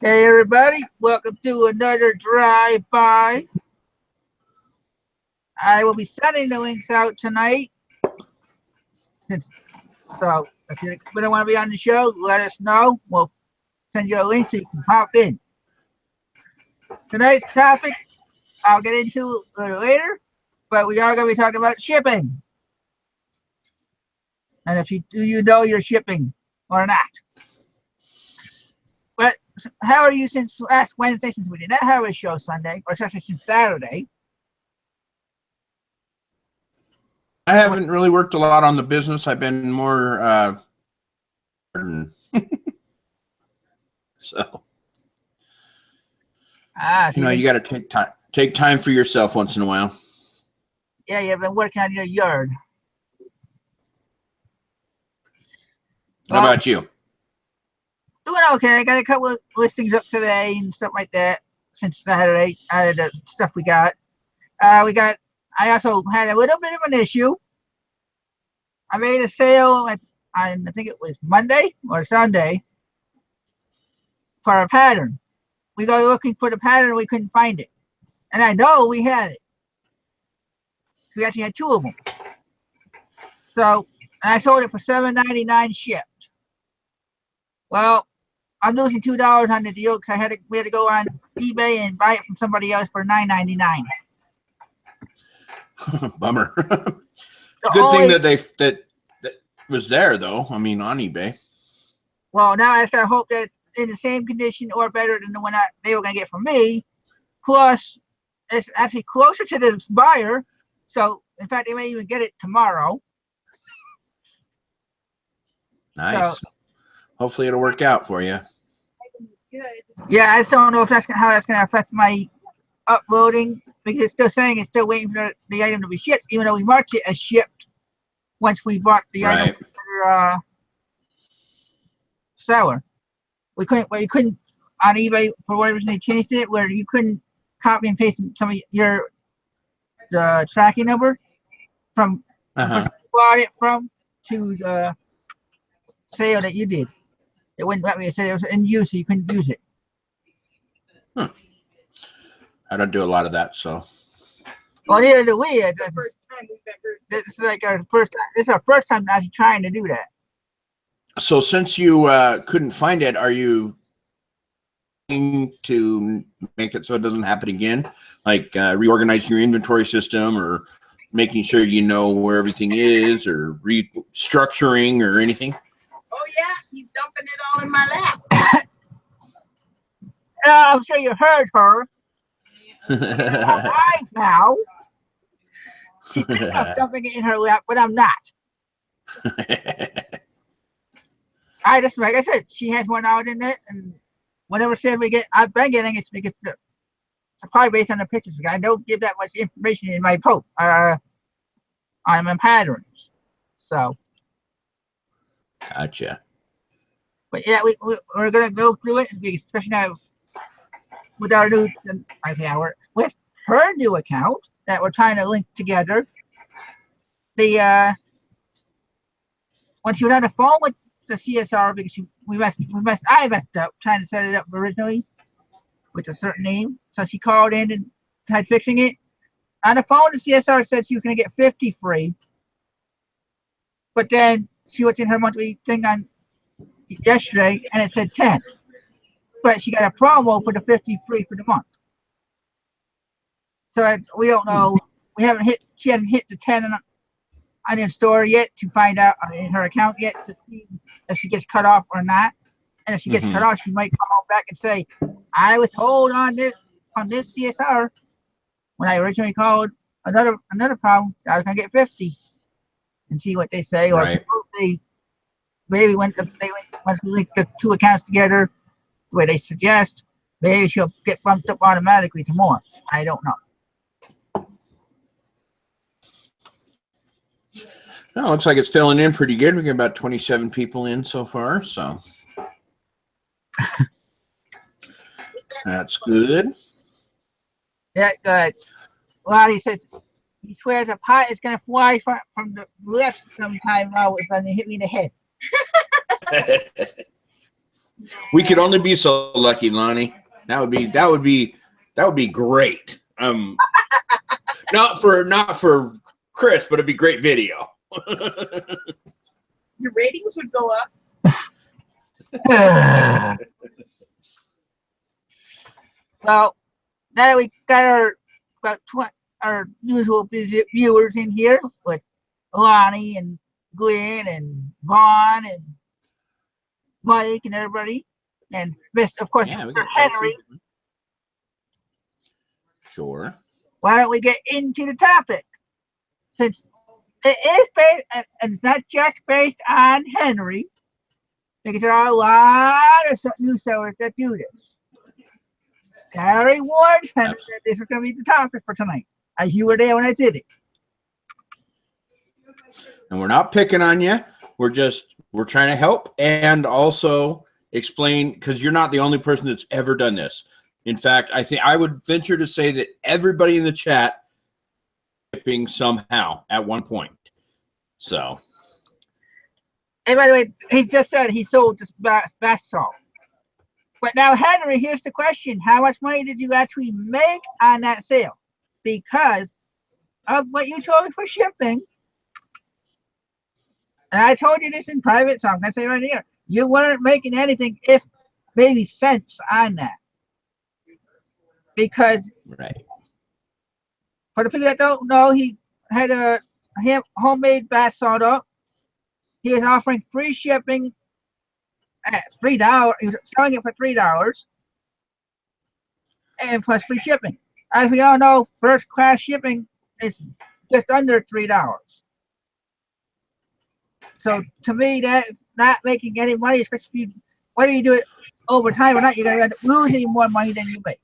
Hey everybody, welcome to another drive-by. I will be sending the links out tonight. So if you really want to be on the show, let us know. We'll send you a link so you can pop in. Tonight's topic I'll get into a little later, but we are going to be talking about shipping. And if you know you're shipping or not. But how are you since last Wednesday, since we did not have a show Sunday, or especially since Saturday? I haven't really worked a lot on the business. I've been more so you got to take time for yourself once in a while. Yeah, you've been working on your yard. How about you? Doing okay. I got a couple of listings up today and stuff like that since Saturday. The stuff we got. I also had a little bit of an issue. I made a sale I think it was Monday or Sunday for a pattern. We go looking for the pattern, we couldn't find it. And I know we had it. We actually had two of them. So, and I sold it for $7.99 shipped. Well, I'm losing $2 on the deal because we had to go on eBay and buy it from somebody else for $9.99. Bummer. It's a good thing that was there though. I mean, on eBay. Well, now I just gotta hope that it's in the same condition or better than the one they were gonna get from me. Plus, it's actually closer to the buyer, so in fact they may even get it tomorrow. Nice. So, hopefully it'll work out for you. Yeah, I just don't know if how that's gonna affect my uploading, because it's still saying it's still waiting for the item to be shipped, even though we marked it as shipped once we bought the item for seller. We couldn't on eBay for whatever reason they changed it, where you couldn't copy and paste some of the tracking number from the person you bought it from to the sale that you did. It wouldn't let me say it was in use, so you couldn't use it. I don't do a lot of that, so. Well, neither do we. It's like our first time. It's our first time actually trying to do that. So since you couldn't find it, are you to make it so it doesn't happen again? Like reorganizing your inventory system, or making sure you know where everything is, or restructuring or anything? Oh yeah, he's dumping it all in my lap. I'm sure you heard her. Right now. She thinks I'm dumping it in her lap, but I'm not. Like I said, she has one out in it, and whatever sale we get, I've been getting it's because it's probably based on the pictures. I don't give that much information in my post on my patterns. So. Gotcha. But yeah, we're gonna go through it, especially now with our new, with her new account that we're trying to link together. When she was on the phone with the CSR, because I messed up trying to set it up originally with a certain name. So she called in and tried fixing it. On the phone, the CSR said she was gonna get 50 free. But then she was in her monthly thing on yesterday and it said 10. But she got a promo for the 50 free for the month. So we don't know. She hasn't hit the 10 on the store yet to find out in her account yet to see if she gets cut off or not. And if she gets cut off, she might come back and say, I was told on this CSR when I originally called another problem I was gonna get 50, and see what they say. Or maybe once we link the two accounts together the way they suggest, maybe she'll get bumped up automatically to more. I don't know. Well, looks like it's filling in pretty good. We got about 27 people in so far, so that's good. Yeah, good. Lottie says he swears a pot is gonna fly from the left sometime now. It's gonna hit me in the head. We could only be so lucky, Lonnie. That would be great. Not for Chris, but it'd be great video. Your ratings would go up. Well, now that we got our usual viewers in here with Lonnie and Glenn and Vaughn and Mike and everybody, and of course, Yeah, we Mr. got Henry. Sure. Why don't we get into the topic? Since it is based, and it's not just based on Henry, because there are a lot of new sellers that do this. Henry warned Henry that this was going to be the topic for tonight, as you were there when I did it. And we're not picking on you. We're trying to help and also explain, because you're not the only person that's ever done this. In fact, I think I would venture to say that everybody in the chat shipping somehow at one point. So. And by the way, he just said he sold this bath salt. But now, Henry, here's the question. How much money did you actually make on that sale? Because of what you told me for shipping, and I told you this in private, so I'm going to say right here, you weren't making anything, if maybe cents, on that. Because for the people that don't know, he had a homemade bath salt up. He was offering free shipping at $3. He was selling it for $3 and plus free shipping. As we all know, first class shipping is just under $3. So to me, that's not making any money, especially whether you do it over time or not, you're going to end up losing more money than you make.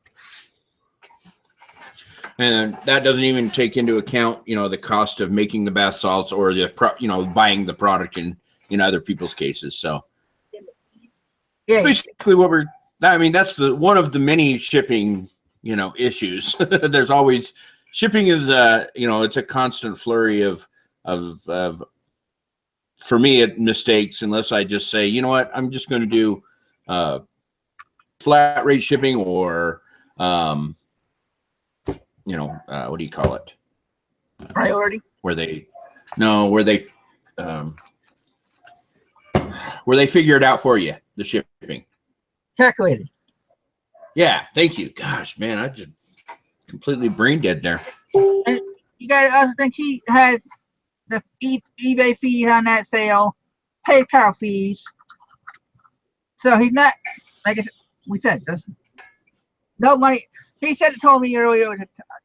And that doesn't even take into account, the cost of making the bath salts or buying the product in other people's cases. So yeah, basically that's one of the many shipping, issues. There's always shipping is, it's a constant flurry of for me, mistakes, unless I just say, you know what, I'm just going to do flat rate shipping or, what do you call it? Priority. Where they figure it out for you, the shipping. Calculated. Yeah, thank you. Gosh, man, I just completely brain dead there. And you guys also think he has the eBay fees on that sale, PayPal fees. So he's not, like we said, there's no money. He told me earlier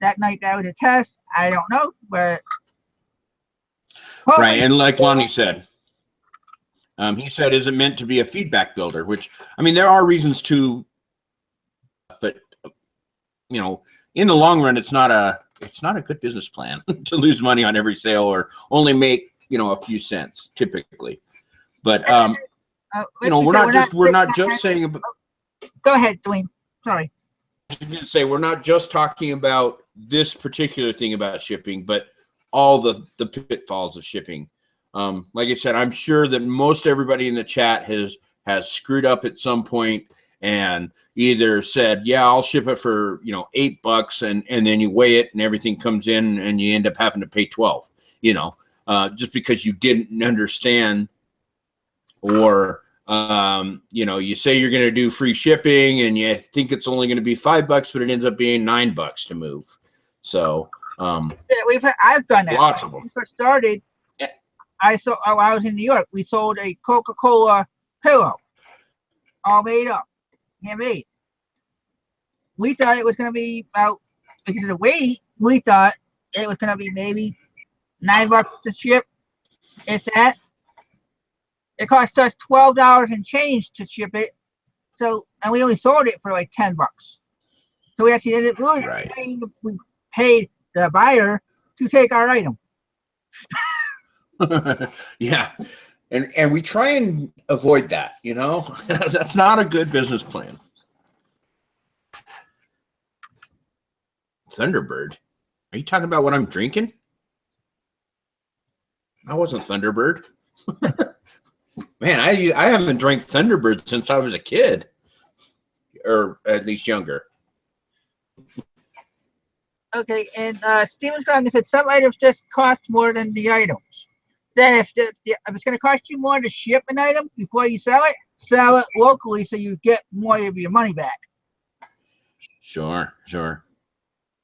that night that was a test. I don't know, but right. And like Lonnie said, he said, is it meant to be a feedback builder? Which, there are reasons to, but in the long run, it's not a good business plan to lose money on every sale or only make a few cents typically. But we're not just saying about. Go ahead, Dwayne. Sorry. I was going to say, we're not just talking about this particular thing about shipping, but all the pitfalls of shipping. Like I said, I'm sure that most everybody in the chat has screwed up at some point and either said, yeah, I'll ship it for, $8 and then you weigh it and everything comes in and you end up having to pay 12, just because you didn't understand, or you say you're going to do free shipping and you think it's only going to be $5, but it ends up being $9 to move. So yeah, I've done that. Lots of them. When we first started, yeah. I was in New York. We sold a Coca-Cola pillow, all made up, handmade. We thought it was going to be about, because of the weight, we thought it was going to be maybe $9 to ship, if that. It cost us $12 and change to ship it. So, and we only sold it for like $10. So we actually ended up losing. We paid the buyer to take our item. Yeah. And we try and avoid that, That's not a good business plan. Thunderbird. Are you talking about what I'm drinking? I wasn't Thunderbird. Man, I haven't drank Thunderbird since I was a kid, or at least younger. Okay, and Steven Strong said some items just cost more than the items. Then if it's going to cost you more to ship an item before you sell it locally so you get more of your money back. Sure.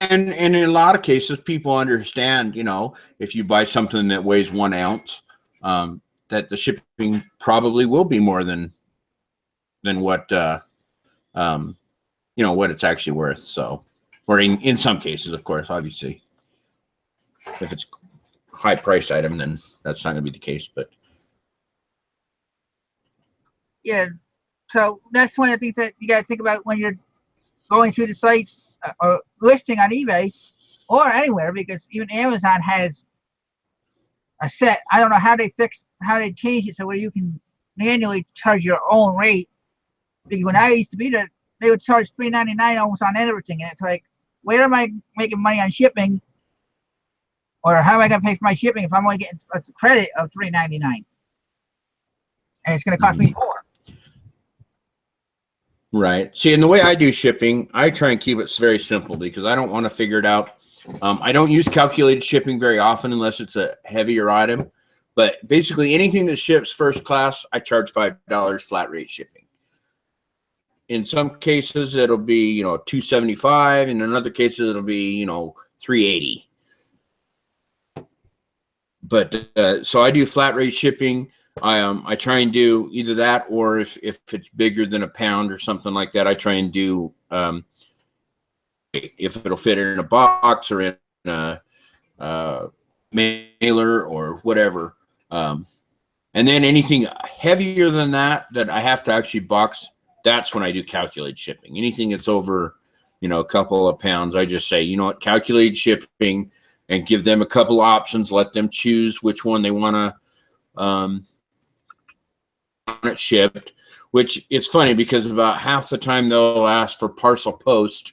And in a lot of cases, people understand, you know, if you buy something that weighs 1 ounce, that the shipping probably will be more than what, you know, what it's actually worth. So, or in some cases, of course, obviously, if it's a high price item, then that's not going to be the case. But Yeah, so that's one of the things that you got to think about when you're going through the sites or listing on eBay or anywhere, because even Amazon has a set. I don't know how they changed it so where you can manually charge your own rate. Because when I used to be there, they would charge $3.99 almost on everything, and it's like, where am I making money on shipping, or how am I going to pay for my shipping if I'm only getting a credit of $3.99, and it's going to cost me more? right. See, and the way I do shipping, I try and keep it very simple because I don't want to figure it out. I don't use calculated shipping very often unless it's a heavier item. But basically, anything that ships first class, I charge $5 flat rate shipping. In some cases, it'll be, you know, $2.75, and in other cases, it'll be, you know, $3.80. But so I do flat rate shipping. I try and do either that, or if it's bigger than a pound or something like that, I try and do if it'll fit in a box or in a mailer or whatever. And then anything heavier than that I have to actually box, that's when I do calculated shipping. Anything that's over, you know, a couple of pounds, I just say, you know what, calculated shipping, and give them a couple options, let them choose which one they want to it shipped, which it's funny because about half the time they'll ask for parcel post,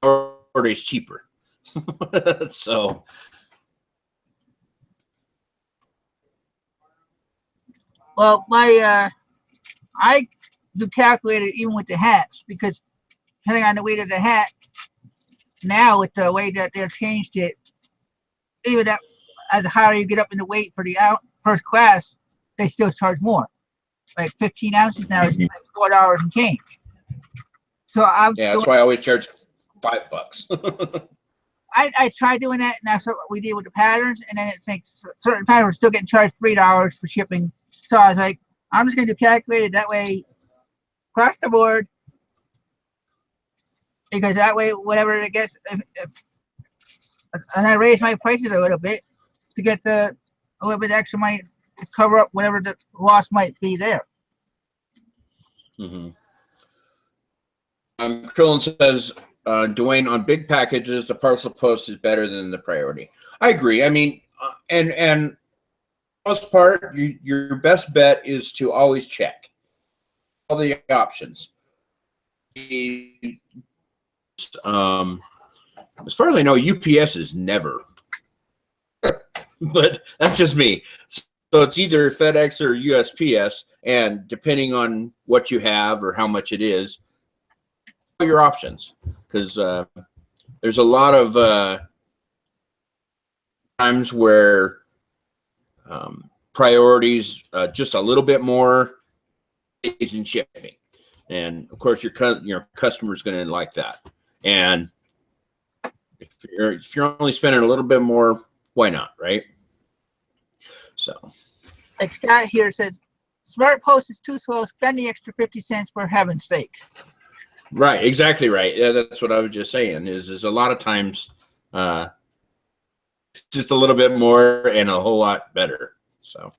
or 4 days cheaper. So Well, my I do calculate it even with the hats, because depending on the weight of the hat, now with the way that they've changed it, even that as higher you get up in the weight for the first class, they still charge more. Like 15 ounces now is like $4 and change. So that's why I always charge $5. I tried doing that, and that's what we did with the patterns. And then it's like certain patterns still getting charged $3 for shipping. So I was like, I'm just going to do calculated that way across the board, because that way, whatever it gets, and I raised my prices a little bit to get a little bit extra money to cover up whatever the loss might be there. Mm-hmm. Krillin says, Dwayne, on big packages, the parcel post is better than the priority. I agree. I mean, and most part, your best bet is to always check all the options. As far as I know, UPS is never, but that's just me. So it's either FedEx or USPS, and depending on what you have or how much it is, your options, because there's a lot of times where priorities just a little bit more is in shipping, and of course your customer's going to like that. And if you're only spending a little bit more, why not, right? So, like Scott here says, Smart Post is too slow. Spend the extra 50 cents for heaven's sake. Right, exactly right. Yeah, that's what I was just saying. Is a lot of times, just a little bit more and a whole lot better. So,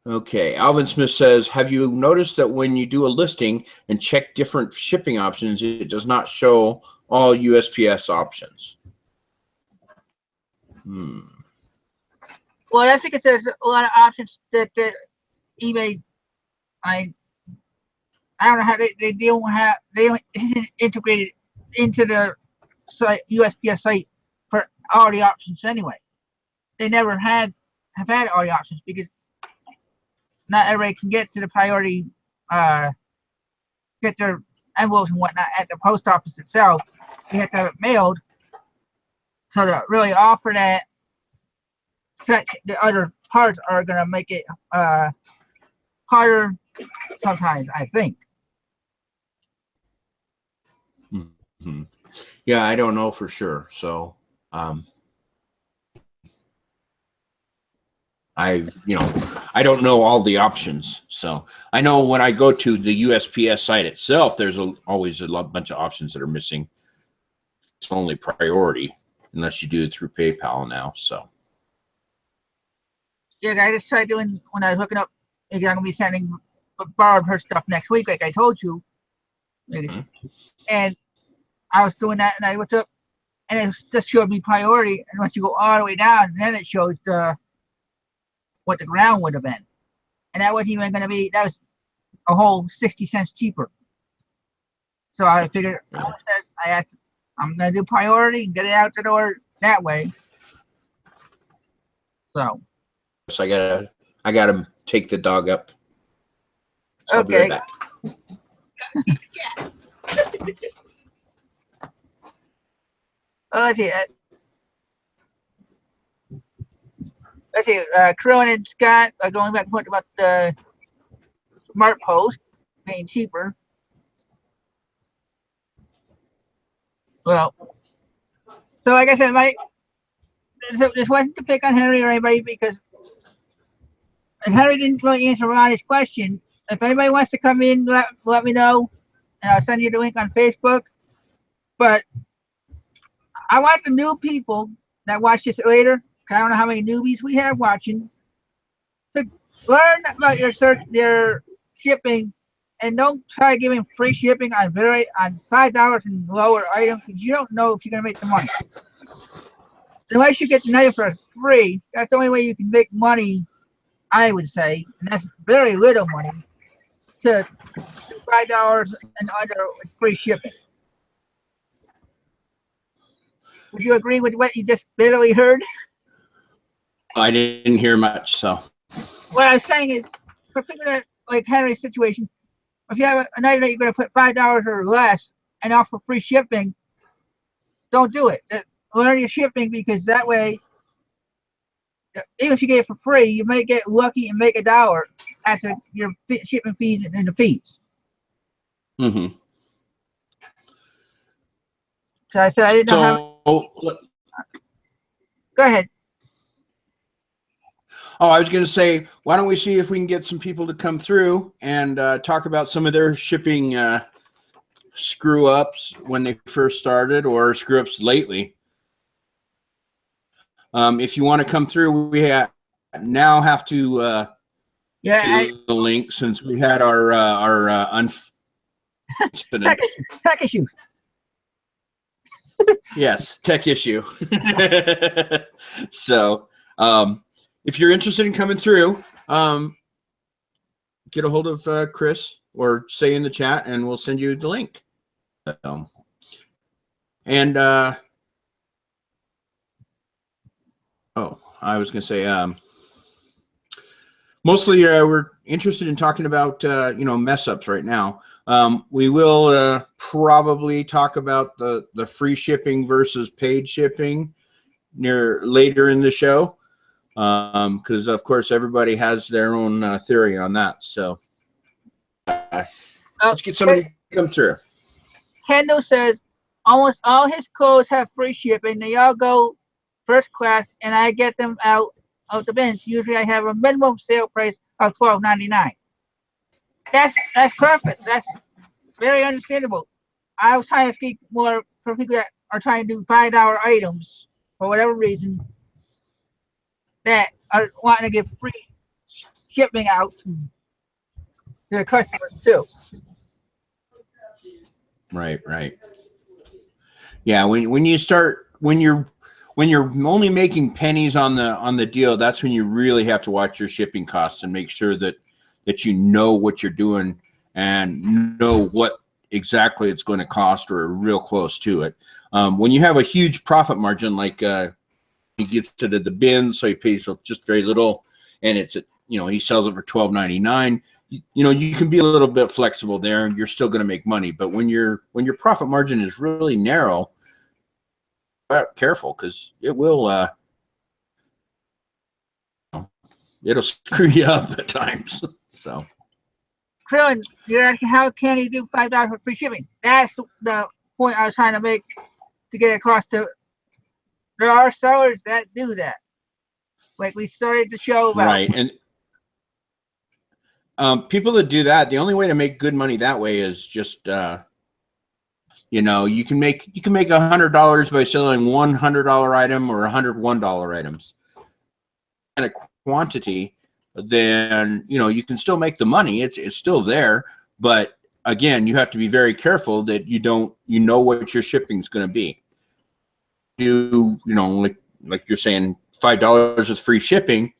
okay. Alvin Smith says, have you noticed that when you do a listing and check different shipping options, it does not show all USPS options? Well, that's because there's a lot of options that eBay, I don't know how they don't integrate it into the site, USPS site for all the options anyway. they never have had all the options because not everybody can get to the priority, get their envelopes and whatnot at the post office itself. You have to have it mailed. So to really offer that, the other parts are going to make it harder sometimes, I think. Mm-hmm. Yeah, I don't know for sure. So, I don't know all the options. So I know when I go to the USPS site itself, there's always a bunch of options that are missing. It's only priority unless you do it through PayPal now. So yeah, I just tried doing when I was hooking up. I'm gonna be sending borrowed her stuff next week, like I told you. mm-hmm. And I was doing that, and I looked up, and it just showed me priority. And once you go all the way down, then it shows what the ground would have been, and that wasn't even gonna be. That was a whole 60 cents cheaper. So I figured, I asked, I'm gonna do priority and get it out the door that way. So I gotta take the dog up. So okay. I'll be right back. Let's see. Let's see. Crone and Scott are going back and forth about the Smart Post being cheaper. Well, so like I said, this wasn't to pick on Henry or anybody because, and Henry didn't really answer Ronnie's question. If anybody wants to come in, let me know, and I'll send you the link on Facebook. But I want the new people that watch this later, I don't know how many newbies we have watching, to learn about your shipping, and don't try giving free shipping on $5 and lower items because you don't know if you're gonna make the money. Unless you get the item for free, that's the only way you can make money, I would say, and that's very little money to $5 and under with free shipping. Would you agree with what you just barely heard? I didn't hear much, so. What I was saying is, for people that like Henry's situation, if you have an item that you're going to put $5 or less and offer free shipping, don't do it. Learn your shipping because that way, even if you get it for free, you may get lucky and make $1 after your shipping fees and the fees. Mm-hmm. So I said I didn't know how. Go ahead. Oh, I was going to say, why don't we see if we can get some people to come through and talk about some of their shipping screw ups when they first started or screw ups lately. If you want to come through, we now have to Yeah, the link since we had our tech issues. Yes, tech issue. So, if you're interested in coming through, get a hold of Chris or say in the chat, and we'll send you the link. And oh, I was going to say, mostly we're interested in talking about mess ups right now. We will probably talk about the free shipping versus paid shipping later in the show, because of course everybody has their own theory on that. So let's get somebody to come through. Kendall says almost all his clothes have free shipping. They all go first class, and I get them out of the bins. Usually, I have a minimum sale price of $12.99. That's perfect. That's very understandable. I was trying to speak more for people that are trying to do $5 items for whatever reason that are wanting to give free shipping out to their customers too. Right. Yeah, when you're only making pennies on the deal, that's when you really have to watch your shipping costs and make sure that you know what you're doing and know what exactly it's going to cost or real close to it. When you have a huge profit margin like he gets it at the bin, so he pays just very little, and it's he sells it for $12.99. You can be a little bit flexible there, and you're still going to make money. But when your profit margin is really narrow, careful, because it will it'll screw you up at times. So, Krillin, you're asking how can you do $5 for free shipping? That's the point I was trying to make to get across to. There are sellers that do that, like we started the show about. Right, and people that do that, the only way to make good money that way is just you can make $100 by selling $100 item or $101 items, and a quantity. Then you can still make the money. It's still there, but again, you have to be very careful that you know what your shipping is going to be. Like you're saying, $5 is free shipping,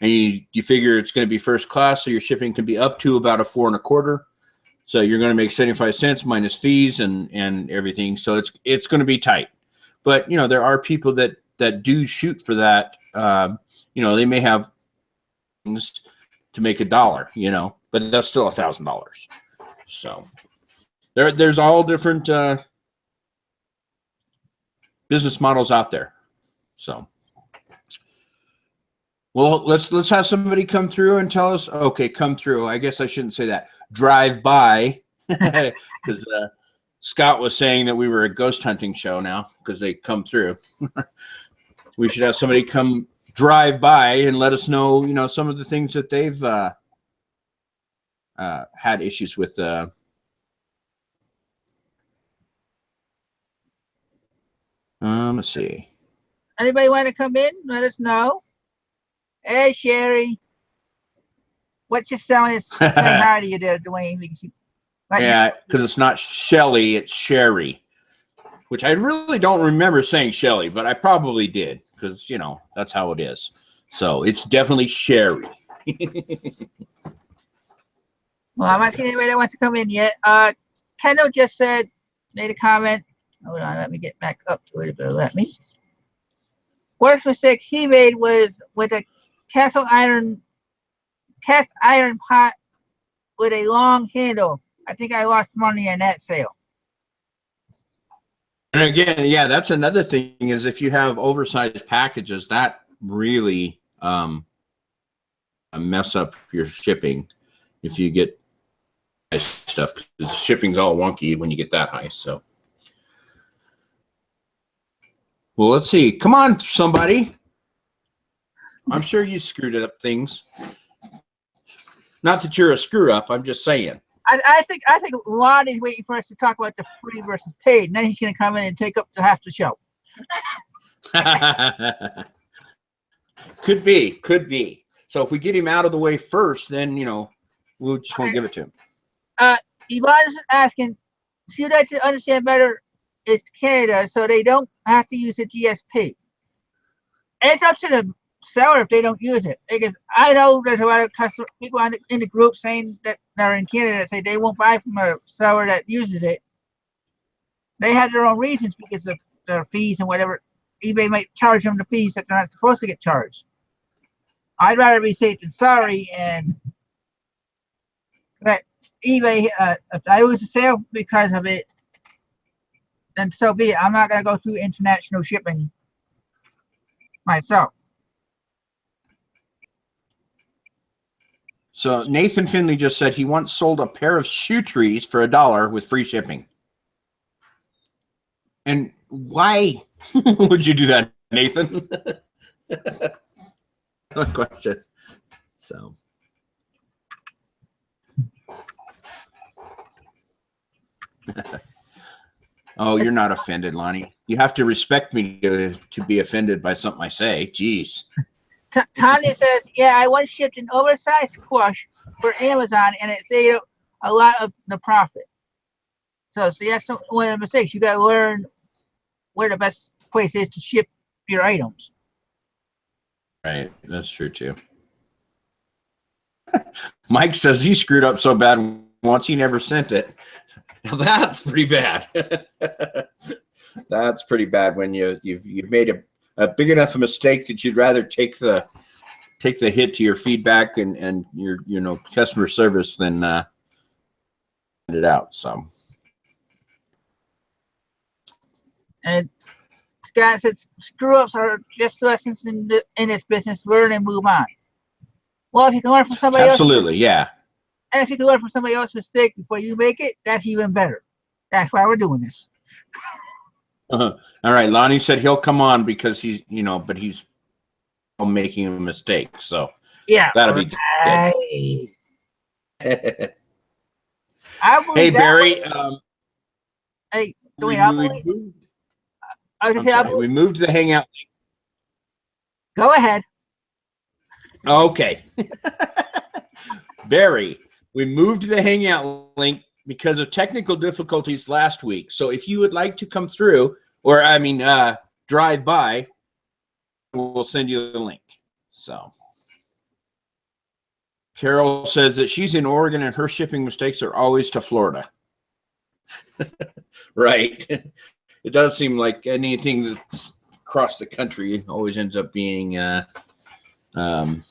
and you figure it's going to be first class, so your shipping can be up to about a 4 1/4. So you're going to make 75 cents minus fees and everything. So it's going to be tight. But there are people that do shoot for that. They may have things to make $1, but that's still $1,000. So there's all different business models out there. So, well, let's have somebody come through and tell us. Okay, come through. I guess I shouldn't say that. Drive by, because Scott was saying that we were a ghost hunting show now because they come through. We should have somebody come drive by and let us know, some of the things that they've had issues with. Let's see. Anybody want to come in? Let us know. Hey, Sherry. What you're selling is saying hi to you there, Dwayne. Yeah, because it's not Shelly, it's Sherry, which I really don't remember saying Shelly, but I probably did because, that's how it is. So it's definitely Sherry. Well, I'm not seeing anybody that wants to come in yet. Kendall just made a comment. Hold on, let me get back up to it. But let me. Worst mistake he made was with a cast iron pot with a long handle. I think I lost money on that sale. And again, yeah, that's another thing is if you have oversized packages, that really mess up your shipping if you get stuff, because shipping's all wonky when you get that high. So, well, let's see. Come on, somebody. I'm sure you screwed it up things. Not that you're a screw up. I'm just saying. I think Lonnie's waiting for us to talk about the free versus paid, and then he's going to come in and take up the half the show. Could be. So if we get him out of the way first, then we'll just won't give it to him. Yvonne is asking, she would like to understand better is Canada, so they don't have to use the GSP. And it's up to the seller if they don't use it, because I know there's a lot of people in the group saying that they're in Canada that say they won't buy from a seller that uses it. They have their own reasons because of their fees and whatever. eBay might charge them the fees that they're not supposed to get charged. I'd rather be safe than sorry, and that eBay, if I lose a sale because of it, then so be it. I'm not going to go through international shipping myself. So Nathan Finley just said he once sold a pair of shoe trees for $1 with free shipping. And why would you do that, Nathan? Good question. So. Oh, you're not offended, Lonnie. You have to respect me to be offended by something I say. Jeez. Tanya says, yeah, I once shipped an oversized plush for Amazon, and it saved a lot of the profit. So that's one of the mistakes. You got to learn where the best place is to ship your items. Right. That's true, too. Mike says he screwed up so bad once he never sent it. Now that's pretty bad. That's pretty bad when you've made big enough a mistake that you'd rather take the hit to your feedback and your customer service than find it out. So. And Scott said, screw-ups are just lessons in this business. Learn and move on. Well, if you can learn from somebody else. Absolutely, yeah. And if you can learn from somebody else's mistake before you make it, that's even better. That's why we're doing this. All right, Lonnie said he'll come on because he's, but he's making a mistake. So yeah, that'll be good. Hey, Barry. Hey, we moved the Hangout link. Go ahead. Okay. Barry, we moved the Hangout link because of technical difficulties last week. So if you would like to come through, or drive by, we'll send you the link. So Carol says that she's in Oregon and her shipping mistakes are always to Florida. Right. It does seem like anything that's across the country always ends up being when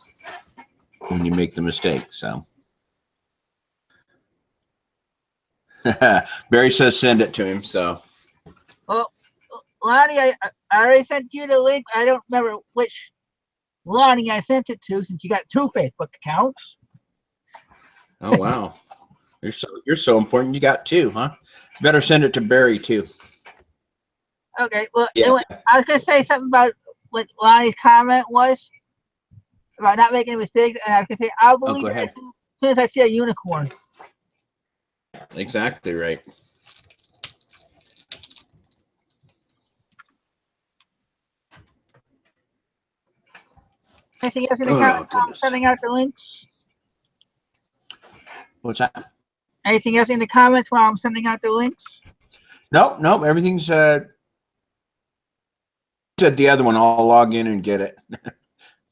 you make the mistake. So Barry says send it to him. So well, Lonnie, I already sent you the link. I don't remember which Lonnie I sent it to, since you got 2 Facebook accounts. Oh wow. You're so important you got 2, huh? Better send it to Barry too. Okay, well, Yeah. anyway, I was gonna say something about what Lonnie's comment was about not making mistakes, and I was gonna say I'll believe it as soon as I see a unicorn. Exactly right. Anything else in the comments while I'm sending out the links? What's that? Anything else in the comments while I'm sending out the links? Nope. Everything's said the other one. I'll log in and get it.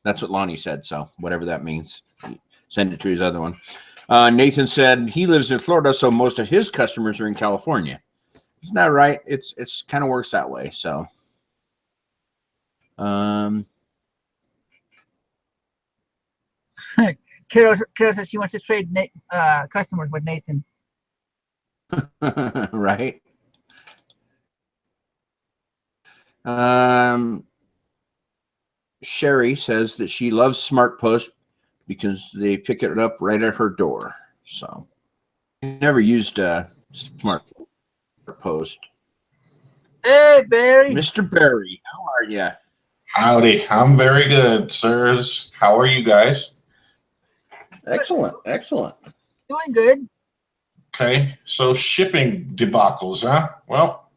That's what Lonnie said. So whatever that means, send it to his other one. Nathan said he lives in Florida, so most of his customers are in California. Isn't that right? It's kind of works that way. So, Carol says she wants to trade customers with Nathan. Right. Sherry says that she loves Smart Post because they pick it up right at her door. So never used Smart Post. Hey, Barry. Mr. Barry, how are you? Howdy. I'm very good, sirs. How are you guys? Excellent. Doing good. Okay, so shipping debacles, huh? Well,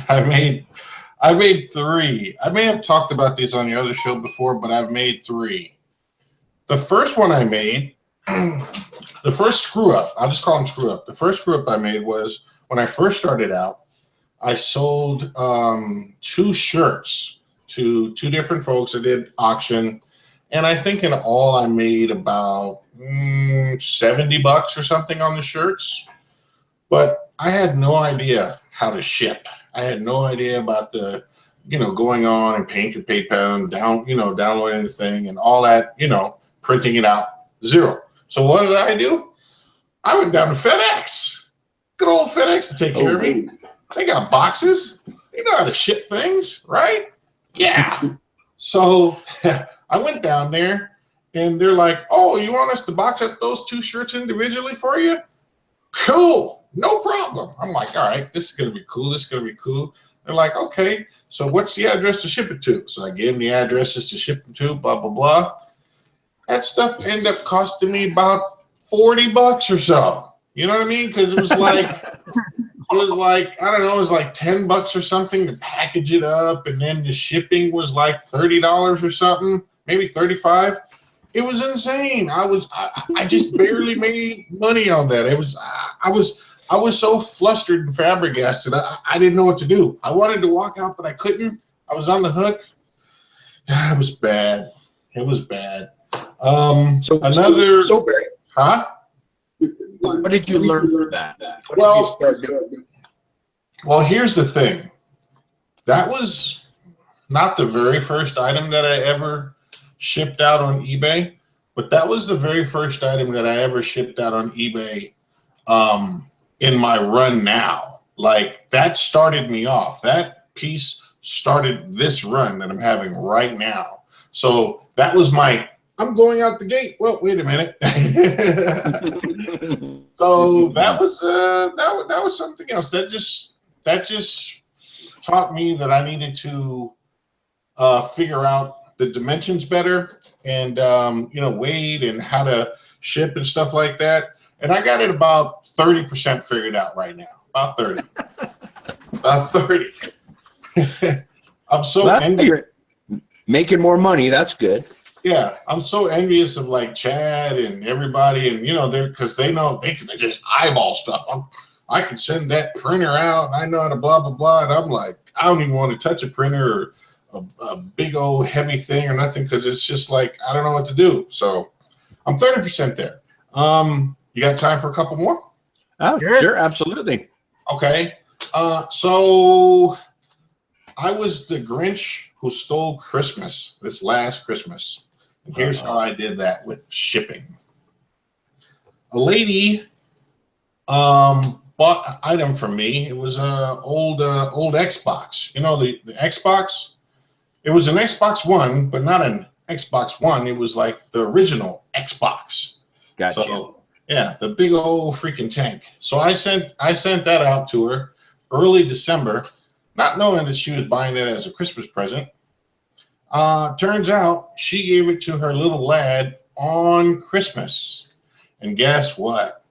I made 3. I may have talked about these on the other show before, but I've made 3. The first one I made, the first screw up, I'll just call them screw up. The first screw up I made was when I first started out, I sold 2 shirts to 2 different folks. I did auction, and I think in all I made about $70 or something on the shirts. But I had no idea how to ship. I had no idea about the, going on and paying for PayPal and downloading the thing and all that, printing it out. 0. So what did I do? I went down to FedEx. Good old FedEx to take care of me. They got boxes. They know how to ship things, right? Yeah. So I went down there, and they're like, "Oh, you want us to box up those 2 shirts individually for you? Cool. No problem." I'm like, "All right, this is going to be cool. This is going to be cool." They're like, "Okay, so what's the address to ship it to?" So I gave them the addresses to ship them to, blah, blah, blah. That stuff ended up costing me about $40 or so. You know what I mean? Because it was like, I don't know, it was like $10 or something to package it up. And then the shipping was like $30 or something, maybe $35. It was insane. I just barely made money on that. I was so flustered and flabbergasted. I didn't know what to do. I wanted to walk out, but I couldn't. I was on the hook. It was bad. It was bad. So Barry, huh? What did you learn from that? Well, here's the thing. that was not the very first item that I ever shipped out on eBay, but that was the very first item that I ever shipped out on eBay in my run now. Like, that started me off. That piece started this run that I'm having right now. So that was my, I'm going out the gate. Well, wait a minute. So that was something else. That just taught me that I needed to figure out the dimensions better, and you know, weight and how to ship and stuff like that. And I got it about 30% figured out right now. About 30. About 30. I'm so envious. Making more money. That's good. Yeah, I'm so envious of like Chad and everybody, and you know, because they know they can just eyeball stuff. I can send that printer out, and I know how to blah blah blah. And I'm like, I don't even want to touch a printer or a big old heavy thing or nothing, because it's just like I don't know what to do. So I'm 30% there. You got time for a couple more? Oh, sure, absolutely. Okay. So I was the Grinch who stole Christmas this last Christmas. And here's how I did that with shipping. A lady bought an item from me. It was an old Xbox. You know, the Xbox? It was an Xbox One, but not an Xbox One. It was like the original Xbox. Gotcha. So, yeah, the big old freaking tank. So I sent that out to her early December, not knowing that she was buying that as a Christmas present. Turns out she gave it to her little lad on Christmas. And guess what?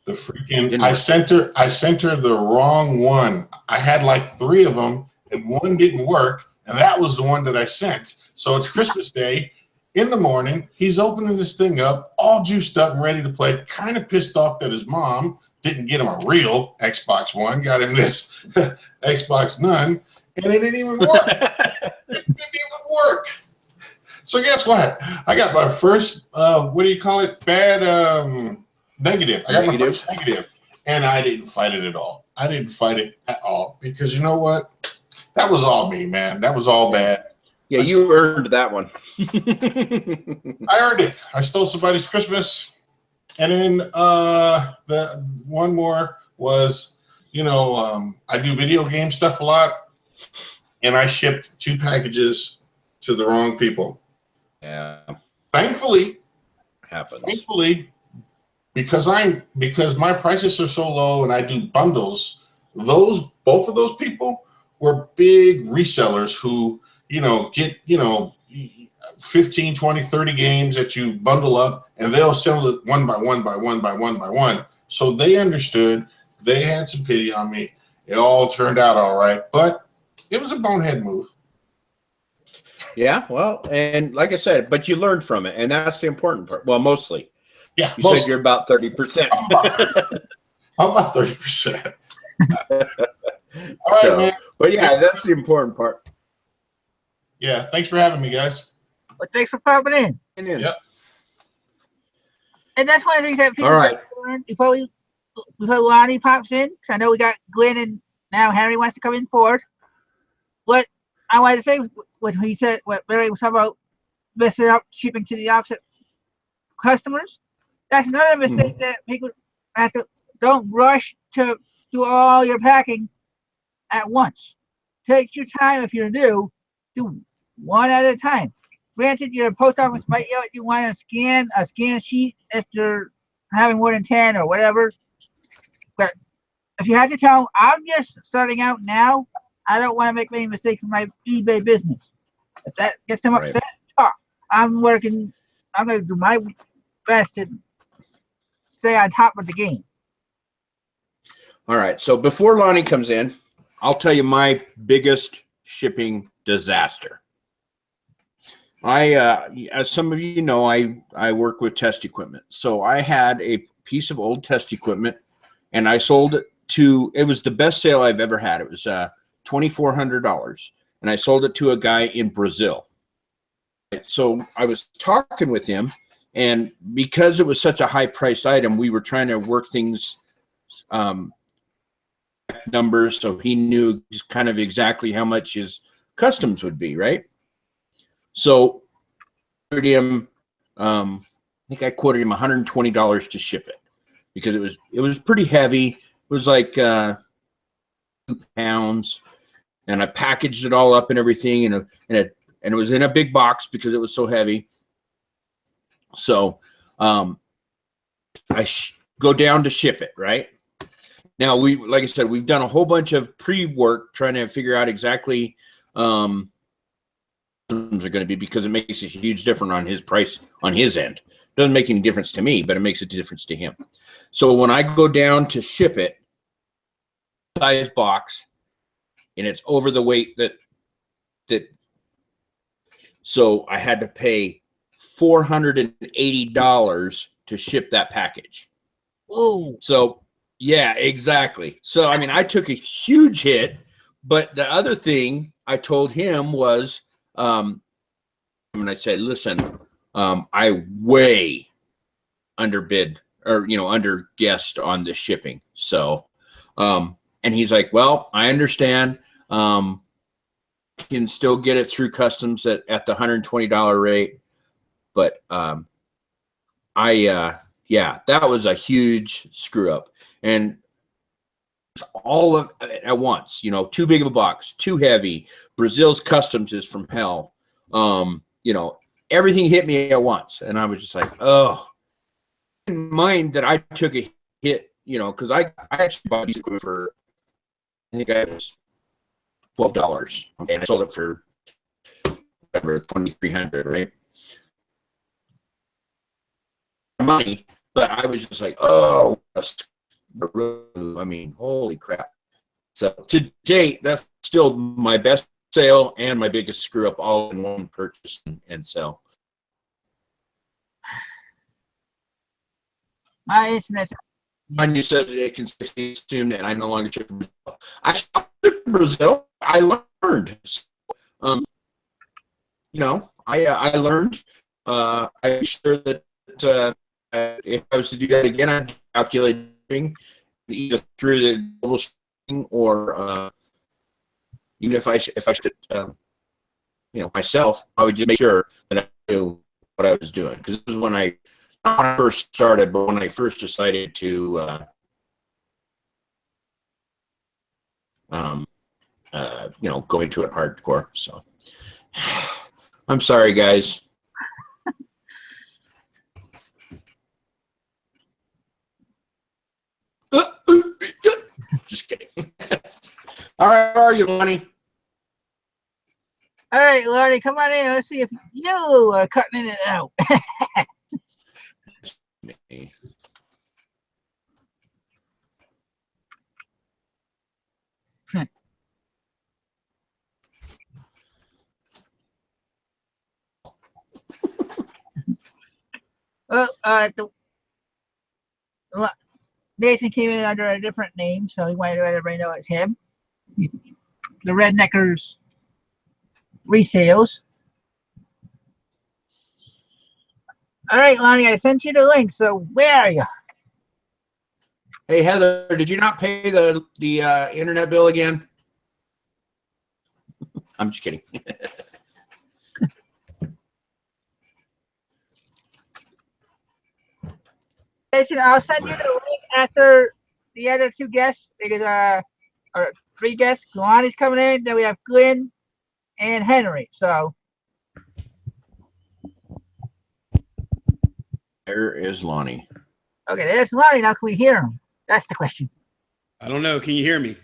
The freaking I sent her the wrong one. I had like 3 of them, and one didn't work, and that was the one that I sent. So it's Christmas Day. In the morning, he's opening this thing up, all juiced up and ready to play, kind of pissed off that his mom didn't get him a real Xbox One, got him this Xbox None, and it didn't even work. It didn't even work. So guess what? I got my first, what do you call it? Bad negative. I got my first negative, and I didn't fight it at all. I didn't fight it at all, because you know what? That was all me, man. That was all bad. Yeah, you earned that one. I earned it. I stole somebody's Christmas. And then the one more was, you know, I do video game stuff a lot, and I shipped 2 packages to the wrong people. Yeah. Thankfully, happens. Thankfully, because my prices are so low and I do bundles, both of those people were big resellers who, you know, get, you know, 15, 20, 30 games that you bundle up, and they'll sell it one by one by one by one by one. So they understood. They had some pity on me. It all turned out all right, but it was a bonehead move. Yeah, well, and like I said, but you learned from it, and that's the important part. Well, mostly. Yeah, you said you're about 30%. I'm about 30%. All right, man. But yeah, that's the important part. Yeah, thanks for having me, guys. Well, thanks for popping in. Yep. And that's one of the things that people all right. learn before Lonnie pops in, because I know we got Glenn and now Henry wants to come in forward. What I wanted to say, what he said, what Larry was talking about, messing up shipping to the opposite customers. That's another mistake that people have to, don't rush to do all your packing at once. Take your time. If you're new, do one at a time. Granted, your post office might you want to scan a scan sheet if you're having more than 10 or whatever. But if you have to tell them, I'm just starting out now, I don't want to make any mistakes in my eBay business. If that gets them upset, tough. I'm going to do my best to stay on top of the game. All right. So before Lonnie comes in, I'll tell you my biggest shipping disaster. As some of you know, I work with test equipment. So I had a piece of old test equipment, and I sold it it was the best sale I've ever had. It was $2,400, and I sold it to a guy in Brazil. So I was talking with him, and because it was such a high-priced item, we were trying to work things numbers, so he knew kind of exactly how much his customs would be, right? So I think I quoted him $120 to ship it because it was pretty heavy. It was like 2 pounds, and I packaged it all up and everything, and it was in a big box because it was so heavy. So I go down to ship it, right? Now, like I said, we've done a whole bunch of pre-work trying to figure out exactly are going to be, because it makes a huge difference on his price on his end. Doesn't make any difference to me, but it makes a difference to him. So when I go down to ship it, size box, and it's over the weight that so I had to pay $480 to ship that package. Oh, So yeah, exactly. So I mean, I took a huge hit, but the other thing I told him was, and I said, listen, I way underbid or under guessed on the shipping. So, and he's like, well, I understand. Can still get it through customs at the $120 rate, but yeah, that was a huge screw up, and all of it at once. Too big of a box, too heavy. Brazil's customs is from hell. Everything hit me at once, and I was just like, oh. In mind that I took a hit, because I actually bought these equipment for, I think I was $12, and I sold it for whatever, $2,300, right? Money, but I was just like, oh, I mean, holy crap. So to date, that's still my best sale and my biggest screw up all in one purchase and sell. my internet. Anya says it can assume that I no longer ship from Brazil. I stopped shipping Brazil. I learned. I learned. I'm sure that if I was to do that again, I'd calculate either through the global shipping or even if I should, myself, I would just make sure that I knew what I was doing, because this is when I first started, but when I first decided to go into it hardcore. So I'm sorry, guys. Just kidding. All right, how are you, Lonnie? All right, Lonnie, come on in. Let's see if you are cutting it out. Me. Well, Nathan came in under a different name, so he wanted to let everybody know it's him. The Redneckers resales. All right, Lonnie, I sent you the link. So where are you? Hey, Heather, did you not pay the internet bill again? I'm just kidding. Jason, I'll send you the link after the other two guests, because or three guests. Lonnie's coming in. Then we have Glenn and Henry. So There is Lonnie. okay, there's Lonnie. Now can we hear him? That's the question. I don't know. Can you hear me?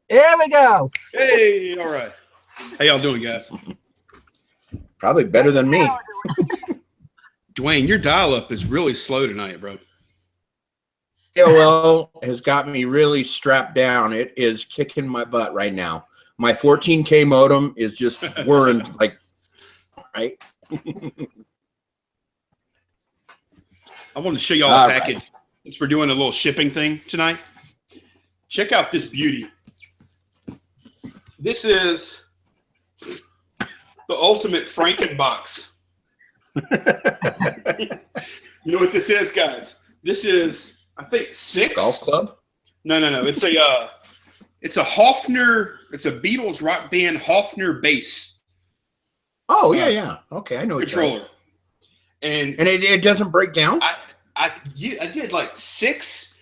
There we go. Hey, all right. How y'all doing, guys? Probably better than me. Dwayne, your dial-up is really slow tonight, bro. AOL has got me really strapped down. It is kicking my butt right now. My 14K modem is just whirring like, right? I want to show y'all a package. Right. Since we're doing a little shipping thing tonight. Check out this beauty. This is the ultimate Frankenbox. You know what this is, guys? This is, I think, 6. Golf club? No. It's a It's a Hofner. It's a Beatles rock band Hofner bass. Oh yeah. Okay, I know controller. And it doesn't break down. I did like 6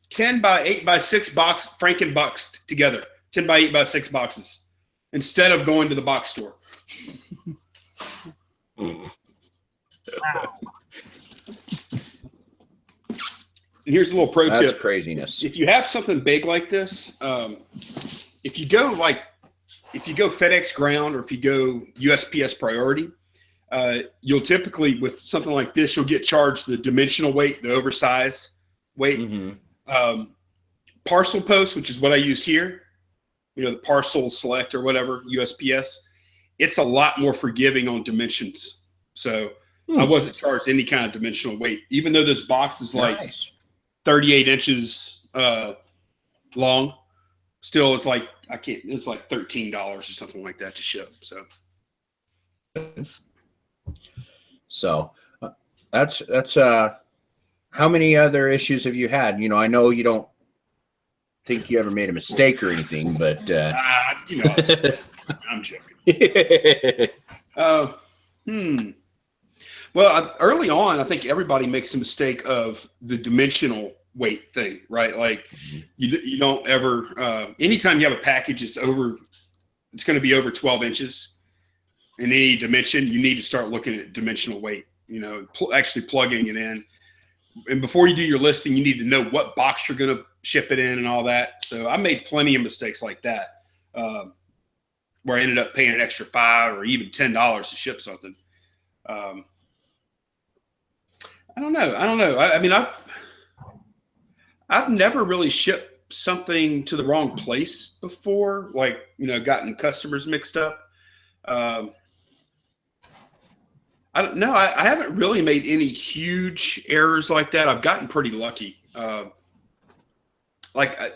10 by 8 by 6 box Frankenbox together. 10 by 8 by 6 boxes instead of going to the box store. Wow. And here's a little pro tip. That's craziness. If you have something big like this, if you go FedEx Ground or if you go USPS Priority, you'll typically, with something like this, you'll get charged the dimensional weight, the oversized weight. Mm-hmm. Parcel post, which is what I used here, the parcel select or whatever, USPS, it's a lot more forgiving on dimensions. So I wasn't charged any kind of dimensional weight, even though this box is like 38 inches long. Still, it's like it's like $13 or something like that to ship. So that's how many other issues have you had? I know you don't think you ever made a mistake or anything, but I'm joking. Well, early on, I think everybody makes the mistake of the dimensional weight thing, right? Like you don't ever, anytime you have a package, it's going to be over 12 inches in any dimension. You need to start looking at dimensional weight, actually plugging it in. And before you do your listing, you need to know what box you're going to ship it in and all that. So I made plenty of mistakes like that, where I ended up paying an extra $5 or even $10 to ship something. I don't know. I mean, I've never really shipped something to the wrong place before, like, gotten customers mixed up. I don't know. I haven't really made any huge errors like that. I've gotten pretty lucky.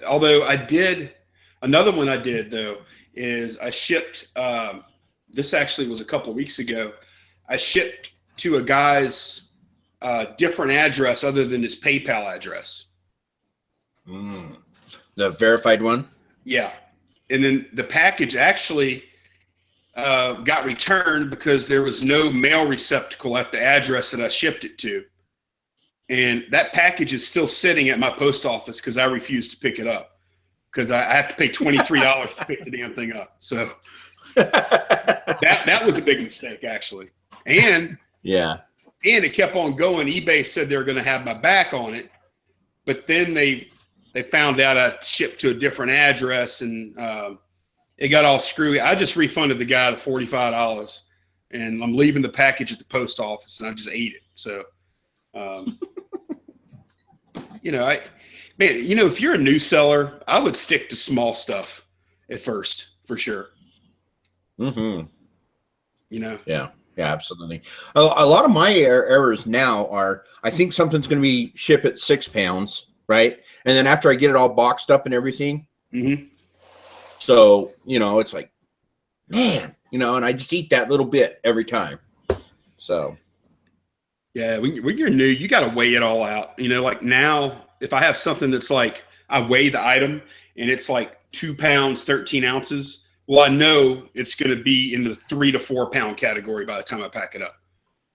Although I did, another one I did though, is I shipped, this actually was a couple of weeks ago. I shipped to a guy's different address other than his PayPal address. The verified one? Yeah. And then the package actually got returned because there was no mail receptacle at the address that I shipped it to. And that package is still sitting at my post office because I refused to pick it up because I have to pay $23 to pick the damn thing up. So that was a big mistake, actually. And it kept on going. eBay said they were going to have my back on it, but then they found out I shipped to a different address, and it got all screwy. I just refunded the guy the $45, and I'm leaving the package at the post office, and I just ate it. So, if you're a new seller, I would stick to small stuff at first, for sure. Mm-hmm. Yeah. Yeah, absolutely. A lot of my errors now are, I think something's going to be shipped at 6 pounds, right? And then after I get it all boxed up and everything, so, it's like, man, and I just eat that little bit every time. So. Yeah, when you're new, you got to weigh it all out. Like now, if I have something that's like, I weigh the item and it's like 2 pounds, 13 ounces. Well, I know it's going to be in the 3 to 4 pound category by the time I pack it up.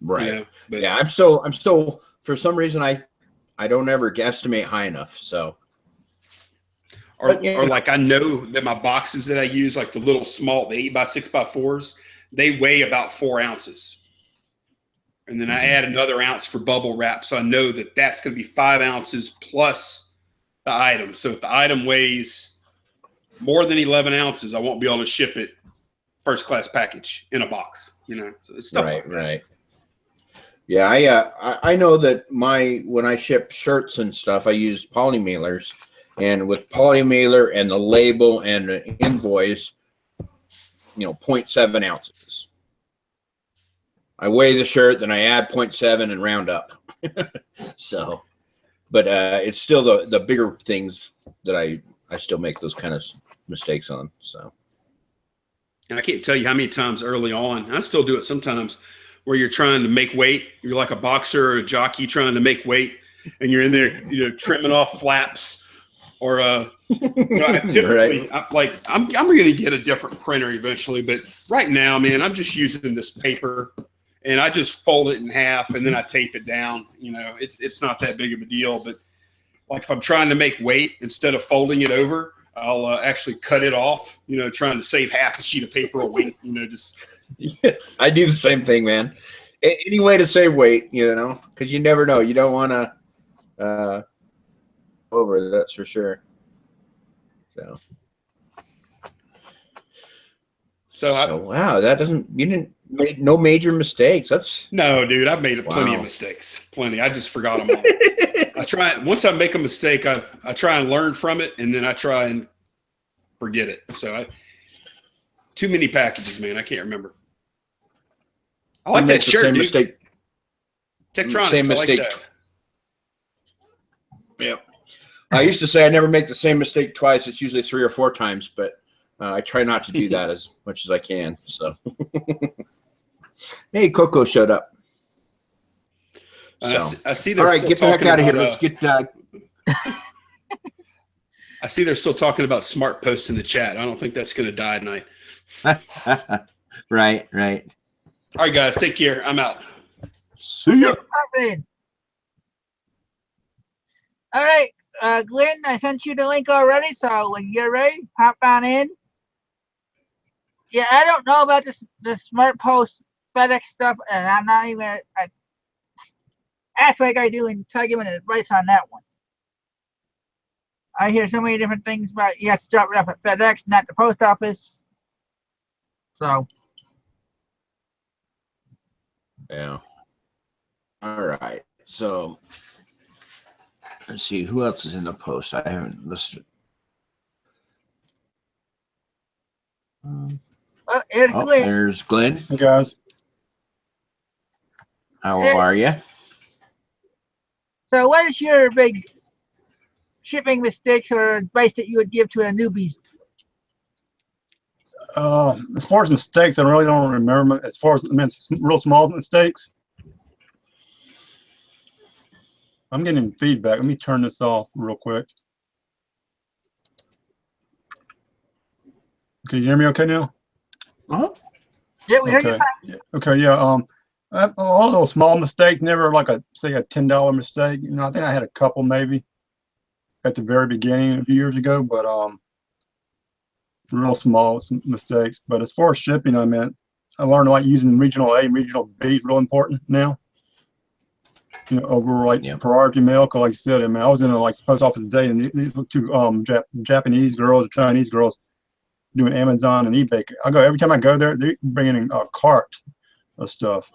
Right. But yeah, I'm still for some reason I don't ever guesstimate high enough. So. Or like I know that my boxes that I use, like the little small, the 8 by 6 by 4s, they weigh about 4 ounces. And then I add another ounce for bubble wrap. So I know that that's going to be 5 ounces plus the item. So if the item weighs more than 11 ounces, I won't be able to ship it first class package in a box, So it's stuff like that. Right. Yeah. I know that when I ship shirts and stuff, I use poly mailers, and with poly mailer and the label and the invoice, 0.7 ounces. I weigh the shirt, then I add 0.7 and round up. So, but it's still the bigger things that I still make those kind of mistakes on. So, and I can't tell you how many times early on, I still do it sometimes, where you're trying to make weight. You're like a boxer or a jockey trying to make weight, and you're in there, trimming off flaps Or I typically I'm going to get a different printer eventually, but right now, man, I'm just using this paper, and I just fold it in half and then I tape it down. It's not that big of a deal, but like if I'm trying to make weight, instead of folding it over, I'll actually cut it off. Trying to save half a sheet of paper of weight. Just I do the same thing, man. Any way to save weight, because you never know. You don't want to over, that's for sure. So wow, you didn't make no major mistakes. No, dude, I've made plenty of mistakes. Plenty. I just forgot them all. Once I make a mistake, I try and learn from it, and then I try and forget it. So too many packages, man. I can't remember. I like that shirt, same dude. Mistake. Tektronix, same mistake. I like that. Yep. I used to say I never make the same mistake twice. It's usually 3 or 4 times, but I try not to do that as much as I can. So, hey, Coco showed up. So. I see. All right, get the heck out of here. Let's get. I see they're still talking about smart posts in the chat. I don't think that's going to die tonight. Right. All right, guys, take care. I'm out. See ya. All right, Glenn, I sent you the link already, so when you're ready, hop on in. Yeah, I don't know about the smart post FedEx stuff, and I'm not even gonna ask what I gotta do and try to give an advice on that one. I hear so many different things about you have to drop it off at FedEx, not the post office. So. Yeah. All right. So let's see who else is in the post. I haven't listed. Glenn. There's Glenn. Hey guys. How are you? So, what is your big shipping mistakes or advice that you would give to a newbie? As far as mistakes, I really don't remember. As far as real small mistakes, I'm getting feedback. Let me turn this off real quick. Can you hear me okay now? Yeah, we heard you. Okay. Okay. Yeah. All those small mistakes, never like say a $10 mistake. I think I had a couple maybe at the very beginning a few years ago, but real small mistakes. But as far as shipping, I learned like using regional A and regional B is real important now. Over priority mail. Cause like you said, I was in the post office today, and these were 2 Japanese girls or Chinese girls doing Amazon and eBay. Every time I go there, they're bringing in a cart of stuff.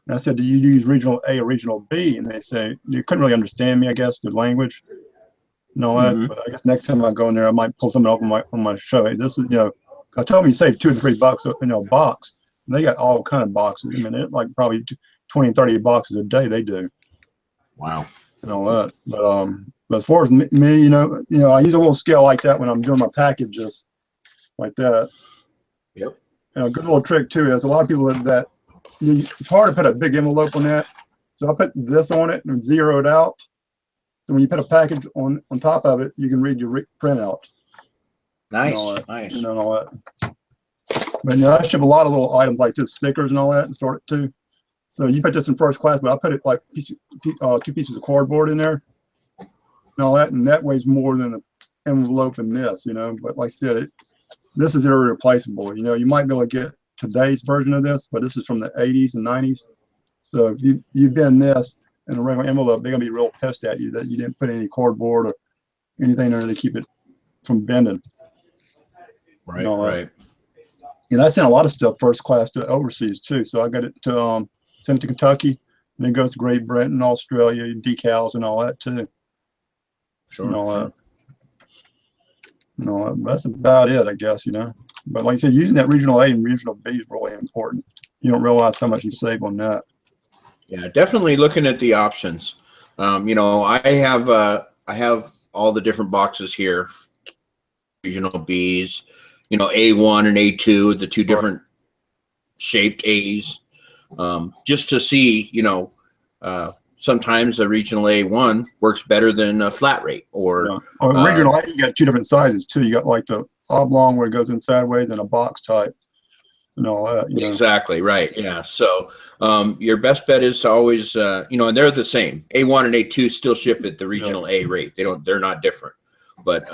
And I said, do you use regional A or regional B? And they say, you couldn't really understand me, I guess, the language and all that. But I guess next time I go in there, I might pull something up on my show. Hey, this is, I told me you save $2 to $3 in a box. And they got all kind of boxes. They're like probably 20, 30 boxes a day they do. Wow. And all that. But as far as me, I use a little scale like that when I'm doing my packages like that. Yep. And a good little trick too is a lot of people that it's hard to put a big envelope on that. So I put this on it and zero it out. So when you put a package on top of it, you can read your printout. Nice, nice. And all that. But I ship a lot of little items like this, stickers and all that, and sort it too. So you put this in first class, but I put it like 2 pieces of cardboard in there and all that, and that weighs more than an envelope in this, But like I said, this is irreplaceable. You might be able to get today's version of this, but this is from the 80s and 90s. So if you've been this in a regular envelope, they're gonna be real pissed at you that you didn't put any cardboard or anything there to keep it from bending. Right, right. And I sent a lot of stuff first class to overseas too. So I got it to send it to Kentucky, and then goes to Great Britain, Australia, decals and all that too. Sure. And all that. That's about it, I guess, But like I said, using that regional A and regional B is really important. You don't realize how much you save on that. Yeah, definitely looking at the options. I have all the different boxes here, regional Bs, A1 and A2, the 2 different shaped A's, just to see, sometimes a regional A1 works better than a flat rate. Or regional A, you got two different sizes too. You got like the oblong where it goes in sideways and a box type and all that. You know? Exactly right. Yeah. So your best bet is to always, and they're the same. A1 and A2 still ship at the regional A rate. They're not different. But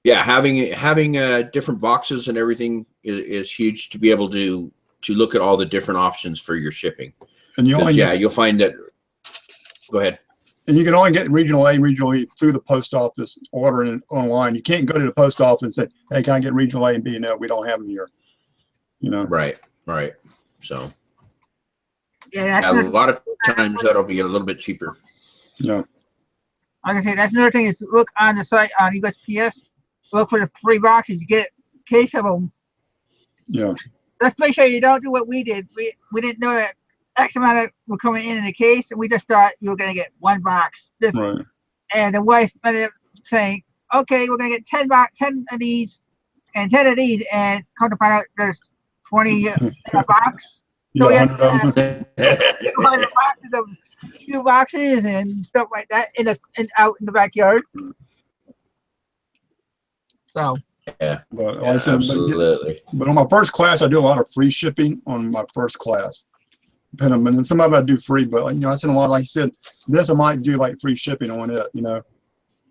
yeah, having different boxes and everything is huge to be able to look at all the different options for your shipping. And you'll find that. Go ahead. And you can only get regional A and regional E through the post office ordering it online. You can't go to the post office and say, "Hey, can I get regional A and B?" No, we don't have them here. Right. So Yeah, a lot of times that'll be a little bit cheaper. Yeah. Like I say, that's another thing is look on the site on USPS. Look for the free boxes. You get a case of them. Yeah. Let's make sure you don't do what we did. We didn't know that X amount of were coming in the case, and we just thought you were going to get one box. Right. And the wife ended up saying, "Okay, we're going to get 10 of these, and 10 of these." And come to find out, there's 20 in a box. So we had 200 boxes of shoe boxes and stuff like that out in the backyard. So. Yeah. But like I said, absolutely. But on my first class, I do a lot of free shipping on my first class. And then some of it I do free, but I send a lot. Like I said, this I might do like free shipping on it.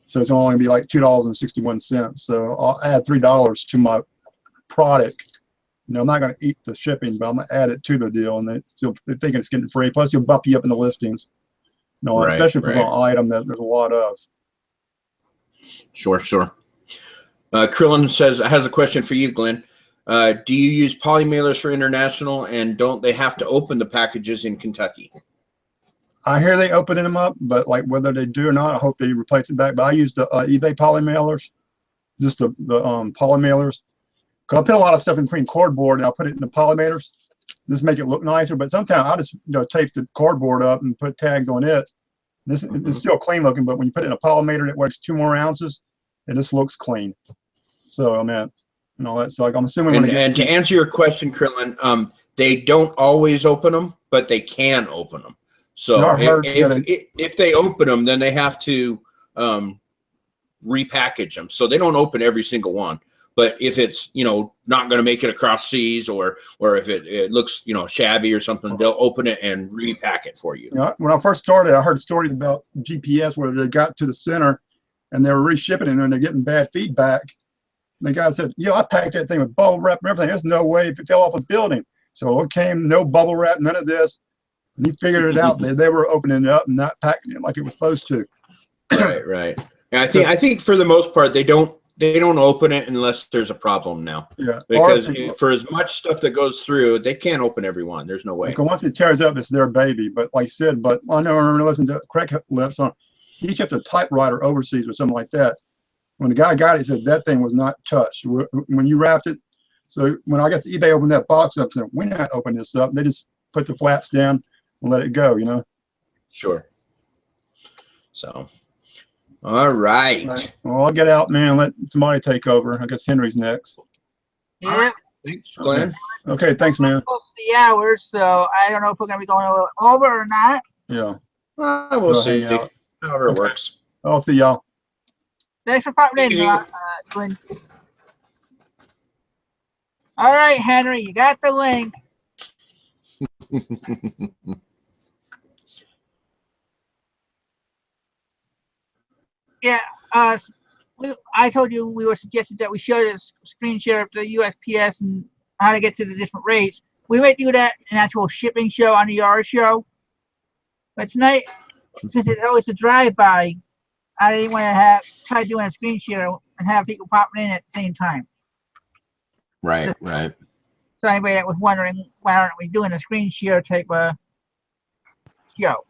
So it's only be like $2.61. So I'll add $3 to my product. I'm not going to eat the shipping, but I'm going to add it to the deal, and they're thinking it's getting free. Plus, you'll bump you up in the listings. Especially for an item that there's a lot of. Sure. Krillin has a question for you, Glenn. Do you use poly mailers for international, and don't they have to open the packages in Kentucky? I hear they opening them up, but like whether they do or not, I hope they replace it back. But I use the eBay poly mailers, just the poly mailers. Cause I put a lot of stuff in between cardboard and I'll put it in the poly mailers, just make it look nicer. But sometimes I just tape the cardboard up and put tags on it. It's still clean looking, but when you put it in a poly mailer that weighs 2 more ounces, it just looks clean. So I mean, that's like I'm assuming. And to answer your question, Krillin, they don't always open them, but they can open them. So if they open them, then they have to repackage them. So they don't open every single one. But if it's not going to make it across seas, or if it looks shabby or something, they'll open it and repack it for you. When I first started, I heard stories about GPS where they got to the center and they were reshipping it and they're getting bad feedback. And the guy said, I packed that thing with bubble wrap and everything. There's no way if it fell off a building. So it came, no bubble wrap, none of this. And he figured it out. They were opening it up and not packing it like it was supposed to. Right. And I think for the most part, they don't open it unless there's a problem now. Yeah. Because for as much stuff that goes through, they can't open every one. There's no way. Because once it tears up, it's their baby. But like I said, I know I remember listening to Craig Lips on. He kept a typewriter overseas or something like that. When the guy got it, he said that thing was not touched when you wrapped it. So when I guess eBay opened that box up, said we're not opening this up. They just put the flaps down and let it go. Sure. So. All right. Well, I'll get out, man, and let somebody take over. I guess Henry's next. Yeah. Thanks, Glenn. Okay, thanks, man. Close to the hours, so I don't know if we're going to be going a little over or not. Yeah. We'll see. However it works. I'll see y'all. Thanks for popping in, Glenn. All right, Henry, you got the link. Yeah, I told you we were suggested that we show a screen share of the USPS and how to get to the different rates. We might do that in an actual shipping show on the yard show. But tonight, since it's always a drive-by, I didn't want to try doing a screen share and have people popping in at the same time. Right. So anybody that was wondering, why aren't we doing a screen share type of show?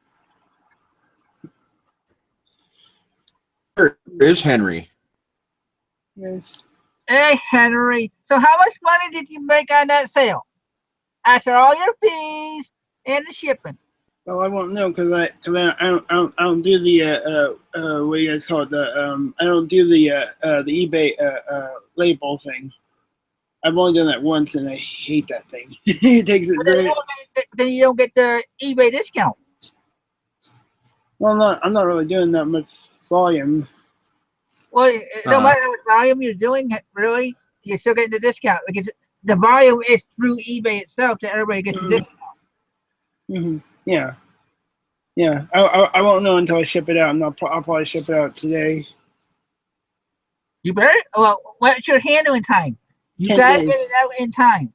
Where is Henry? Yes. Hey, Henry. So how much money did you make on that sale? After all your fees and the shipping. Well, I won't know because I don't do the what you guys call it, I don't do the eBay label thing. I've only done that once and I hate that thing. It takes it very. Then you don't get the eBay discount. Well, I'm not really doing that much volume. Well, no matter what volume you're doing, really, you're still getting the discount because the volume is through eBay itself that everybody gets the discount. Mm-hmm. Yeah. Yeah. I won't know until I ship it out, and I'll probably ship it out today. You better. Well, what's your handling time? You 10 gotta days. get it out in time.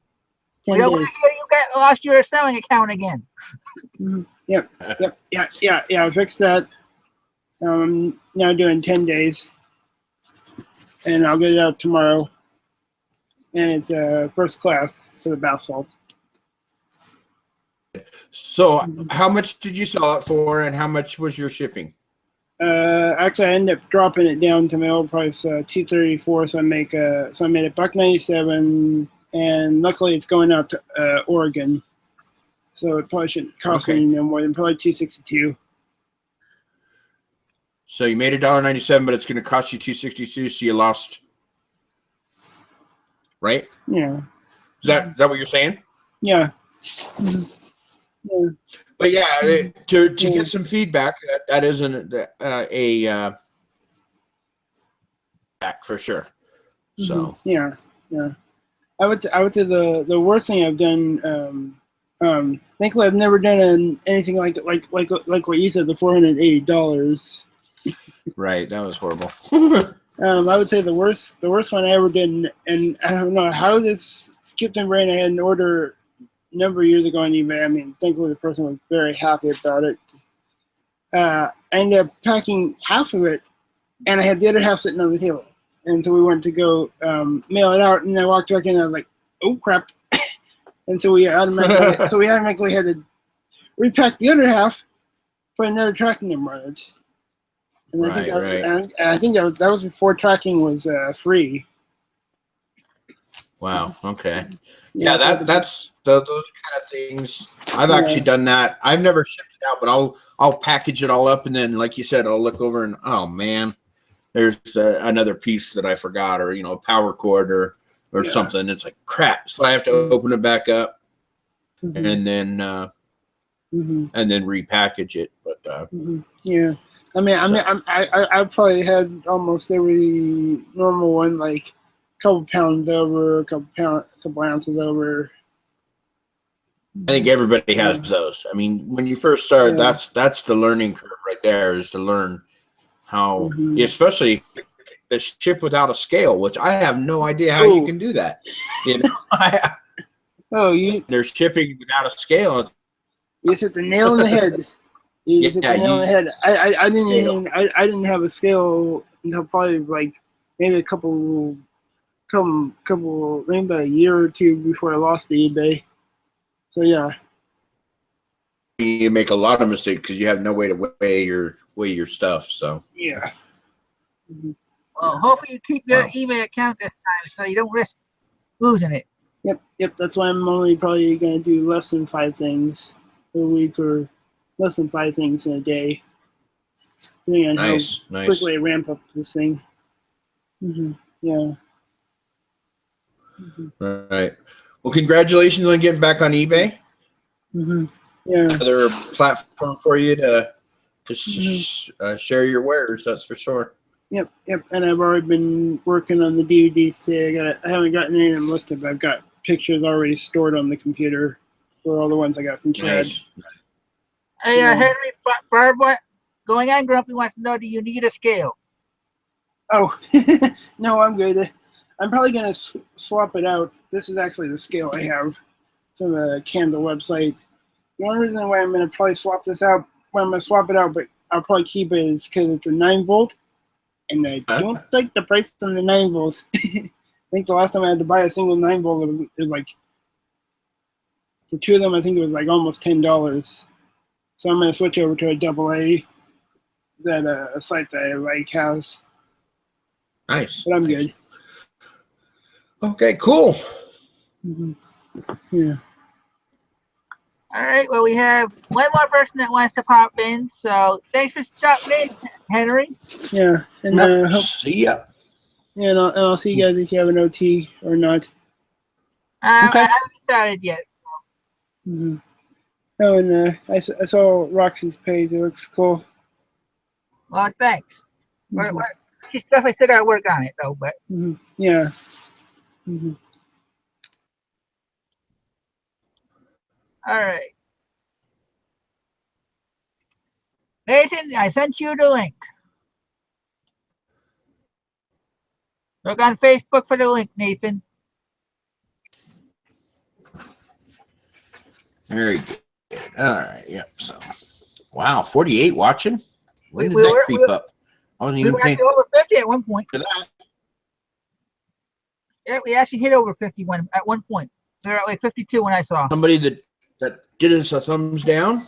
10 We don't want days. to hear you lost your selling account again. Mm-hmm. Yep. I fixed that. Now doing 10 days, and I'll get it out tomorrow. And it's first class for the bath salt. So, how much did you sell it for, and how much was your shipping? Actually, I ended up dropping it down to my old price, $2.34. So I made $1.97, and luckily it's going out to Oregon, so it probably shouldn't cost me no more than probably $2.62. So you made $1.97, but it's going to cost you $2.62. So you lost, right? Yeah. Is that what you're saying? Yeah. Mm-hmm. Yeah. But yeah, to get some feedback, that isn't a back for sure. So yeah. I would say the worst thing I've done. Thankfully, I've never done anything like what you said, the $480. Right, that was horrible. I would say the worst one I ever did, and I don't know how this skipped my brain. I had an order a number of years ago on eBay. I mean, thankfully the person was very happy about it. I ended up packing half of it, and I had the other half sitting on the table. And so we went to go mail it out, and I walked back in, and I was like, "Oh crap!" And so we automatically had to repack the other half, put another tracking number on it. And I think that was before tracking was free. Wow. Okay. Yeah, that's those kind of things. I've actually done that. I've never shipped it out, but I'll package it all up, and then, like you said, I'll look over and oh man, there's another piece that I forgot, or a power cord or something. It's like crap. So I have to open it back up and then repackage it. But yeah. I mean, I probably had almost every normal one, like a couple pounds over, a couple ounces over. I think everybody has those. I mean, when you first start, that's the learning curve right there, is to learn how, especially the ship without a scale, which I have no idea how you can do that. They're shipping without a scale. You hit the nail on the head. I didn't have a scale until probably like maybe maybe about a year or two before I lost the eBay. So yeah. You make a lot of mistakes because you have no way to weigh your stuff. So yeah. Well, hopefully you keep your eBay account this time, so you don't risk losing it. Yep. That's why I'm only probably going to do less than 5 things a week, or less than 5 things in a day. Depending on how quickly I ramp up this thing. Yeah. All right. Well, congratulations on getting back on eBay. Yeah. Another platform for you to share your wares. That's for sure. Yep. And I've already been working on the DVDs today. I haven't gotten any of them listed, but I've got pictures already stored on the computer for all the ones I got from Chad. Nice. Hey, Henry, Barb, going on, Grumpy wants to know, do you need a scale? Oh, no, I'm good. I'm probably going to swap it out. This is actually the scale I have from the Candle website. The only reason why I'm going to probably swap this out, but I'll probably keep it, is because it's a 9-volt, and I don't like the price on the 9 volts. I think the last time I had to buy a single 9-volt, it was like, for 2 of them, I think it was like almost $10. So I'm going to switch over to a AA that a site that I like has. Nice. But I'm good. Okay, cool. Yeah. All right, well, we have one more person that wants to pop in, so thanks for stopping in, Henry. Yeah, and see ya. Yeah, and I'll see you guys if you have an OT or not. Okay. I haven't decided yet. Oh, and I saw Roxy's page. It looks cool. Well, thanks. Mhm. She's definitely still got to work on it, though. But Mhm. Yeah. Mhm. all right, Nathan, I sent you the link. Look on Facebook for the link, Nathan. Very good. All right. Yep. So, wow, 48 watching. When did We that were creep up? I wasn't we even were paying actually over 50 at one point. attention to that. Yeah, we actually hit over 51 at one point. We were at like 52 when I saw. Somebody that did us a thumbs down.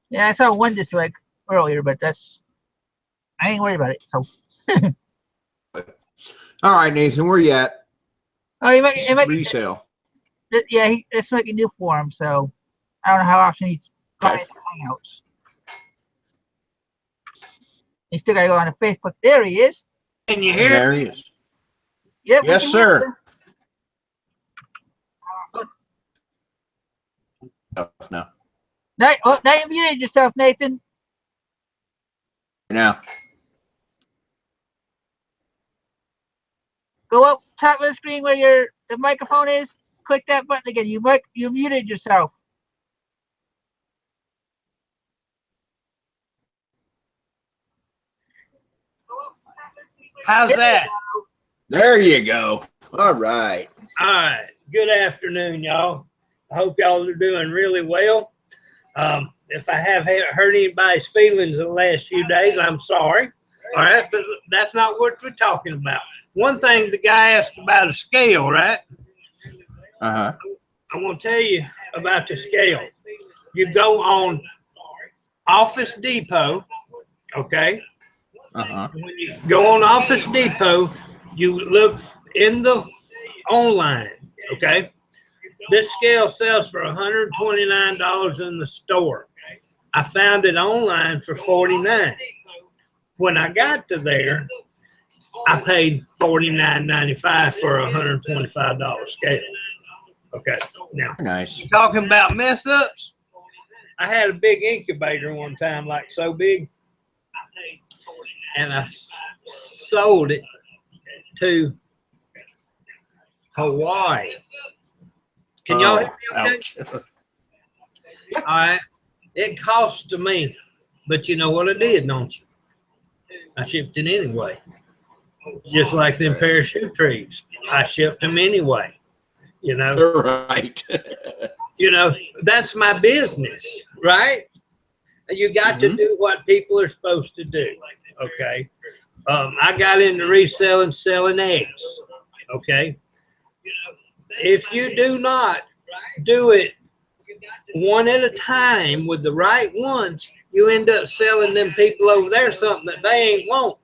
Yeah, I saw one this week earlier, but I ain't worried about it. So, All right, Nathan, where you at? oh, it might Resale. yeah, it's making new for him. So, I don't know how often he's going Okay. to Hangouts. He still got to go on to Facebook. There he is. Can you hear There me? he is. Yep. Yes, sir. Oh, no. Now you muted yourself, Nathan. Now. Go up top of the screen where the microphone is. Click that button again. You muted yourself. How's that? There you go. All right. All right. Good afternoon, y'all. I hope y'all are doing really well. If I have hurt anybody's feelings in the last few days, I'm sorry. All right, but that's not what we're talking about. One thing the guy asked about a scale, right? Uh-huh. I want to tell you about the scale. You go on Office Depot, okay? Uh-huh. When you go on Office Depot, you look in the online, okay? This scale sells for $129 in the store. I found it online for $49. When I got to there, I paid $49.95 for a $125 scale. Okay, now Nice. talking about mess ups, I had a big incubator one time, like so big, and I sold it to Hawaii. Can y'all hear me okay? Ouch. All right. It cost to me, but you know what I did, don't you? I shipped it anyway. Just like them parachute trees. I shipped them anyway. You know, Right. that's my business, right? You got to do what people are supposed to do. Okay. I got into reselling, selling eggs. Okay. If you do not do it one at a time with the right ones, you end up selling them people over there something that they ain't want.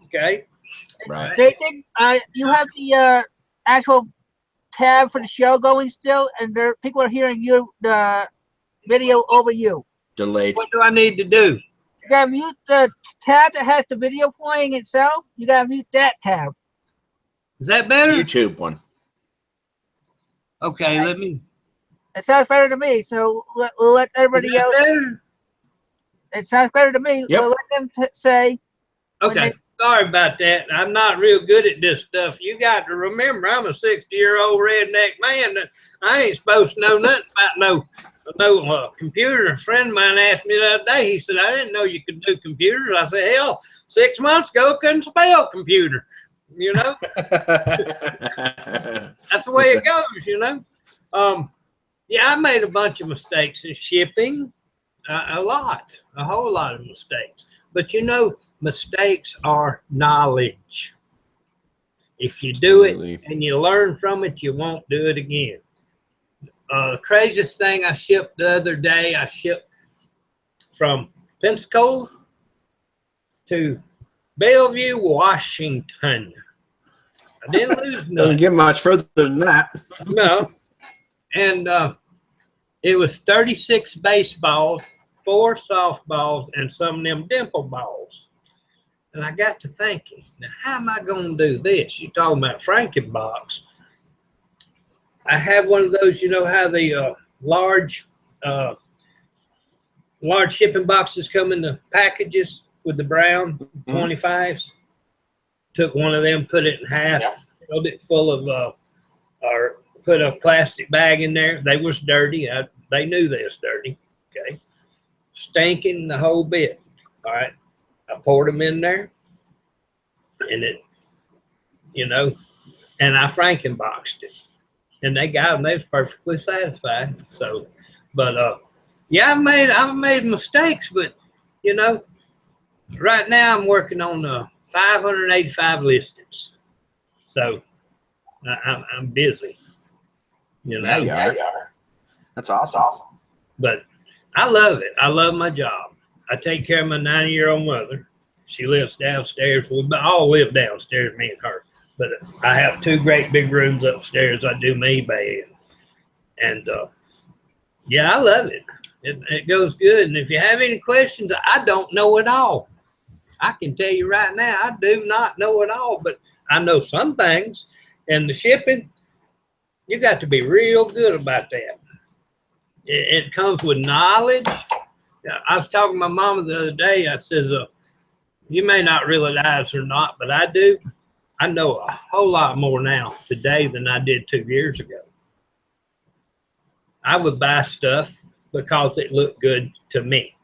Okay. Right. Nathan, you have the actual tab for the show going still, and people are hearing the video over you. Delayed. What do I need to do? You gotta mute the tab that has the video playing itself. You gotta mute that tab. Is that better? YouTube one. Okay, let me. It sounds better to me. So we'll let everybody Is that else. better? It sounds better to me. Yep. We'll let them say. Okay. Sorry about that. I'm not real good at this stuff. You got to remember, I'm a 60-year-old redneck man. That I ain't supposed to know nothing about no computer. A friend of mine asked me the other day. He said, "I didn't know you could do computers." I said, "Hell, 6 months ago, I couldn't spell computer." You know, that's the way it goes. You know, yeah, I made a bunch of mistakes in shipping. A whole lot of mistakes. But mistakes are knowledge. If you do it and you learn from it, you won't do it again. The craziest thing I shipped the other day, I shipped from Pensacola to Bellevue, Washington. I didn't lose Doesn't nothing. get much further than that. No. And it was 36 baseballs, 4 softballs, and some of them dimple balls. And I got to thinking, now how am I going to do this? You talking about Franken box. I have one of those, you know how the large large shipping boxes come in the packages with the brown 25s. Took one of them, put it in half, filled it full of, or put a plastic bag in there. They was dirty. They knew they was dirty. Okay. Stinking the whole bit. All right. I poured them in there, and it, you know, and I Frankenboxed it. And they got them. They was perfectly satisfied. So, but yeah, I've made mistakes, but you know, right now I'm working on 585 listings. So I'm busy. You know, yeah, you are. That's awesome. But I love it. I love my job. I take care of my 90-year-old mother. She lives downstairs. We all live downstairs, me and her. But I have 2 great big rooms upstairs. I do my eBay and yeah, I love it. It goes good. And if you have any questions, I don't know it all. I can tell you right now, I do not know it all, but I know some things. And the shipping, you got to be real good about that. It comes with knowledge. I was talking to my mama the other day. I says, you may not realize or not, but I do. I know a whole lot more now today than I did 2 years ago. I would buy stuff because it looked good to me.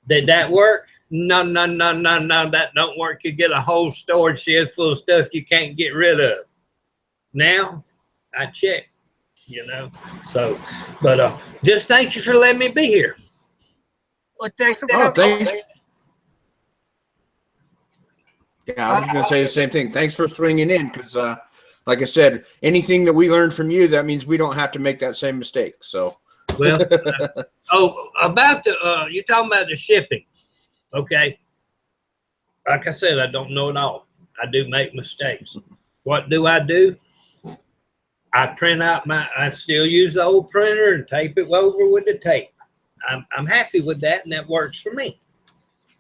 Did that work? No, that don't work. You get a whole storage shed full of stuff you can't get rid of. Now, I check, you know. So, but just thank you for letting me be here. Well, thanks for thanks. Yeah, I was going to say the same thing. Thanks for swinging in because, like I said, anything that we learned from you, that means we don't have to make that same mistake. So, well, about the you're talking about the shipping, okay? Like I said, I don't know it all. I do make mistakes. What do? I print out I still use the old printer and tape it over with the tape. I'm happy with that, and that works for me.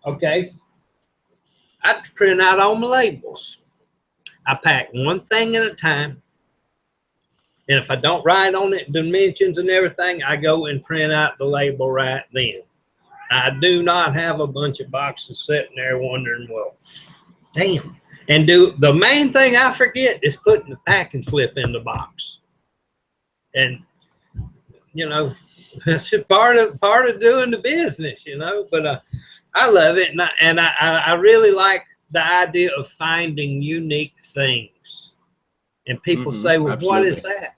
Okay. I print out all my labels. I pack one thing at a time. And if I don't write on it, dimensions and everything, I go and print out the label right then. I do not have a bunch of boxes sitting there wondering, well, damn. And the main thing I forget is putting the packing slip in the box. And, you know, that's part of doing the business, you know. But I love it, and I really like the idea of finding unique things. And people say, well, absolutely. What is that?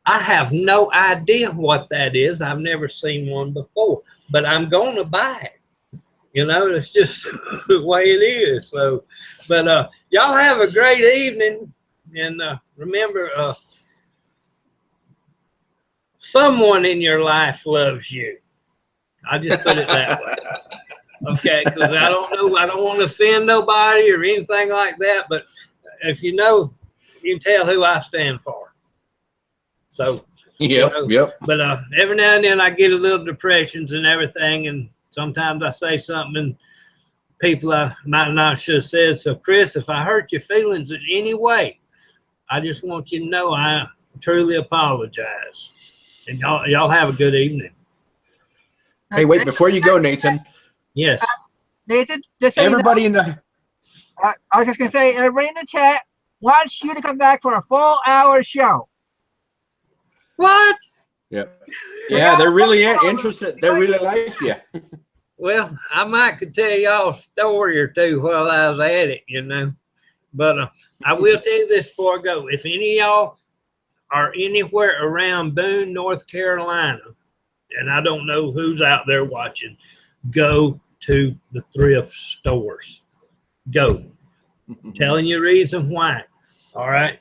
I have no idea what that is. I've never seen one before, but I'm going to buy it. You know, it's just the way it is. So, but y'all have a great evening. And remember, someone in your life loves you. I'll just put it that way. Okay, because I don't know, I don't want to offend nobody or anything like that, but if you know, you can tell who I stand for. So, yep, you know, yep. But every now and then I get a little depressions and everything, and sometimes I say something and people I might not should have said. So, Chris, if I hurt your feelings in any way, I just want you to know I truly apologize. And y'all have a good evening. Hey, wait, before you go, Nathan. Yes. Nathan, just so everybody you know, in the I was just going to say, everybody in the chat wants you to come back for a full hour show. What? Yep. Yeah, they're really interested. They really like you. Well, I might could tell y'all a story or two while I was at it, you know. But I will tell you this before I go. If any of y'all are anywhere around Boone, North Carolina, and I don't know who's out there watching, go to the thrift stores. Go. Telling you a reason why. All right.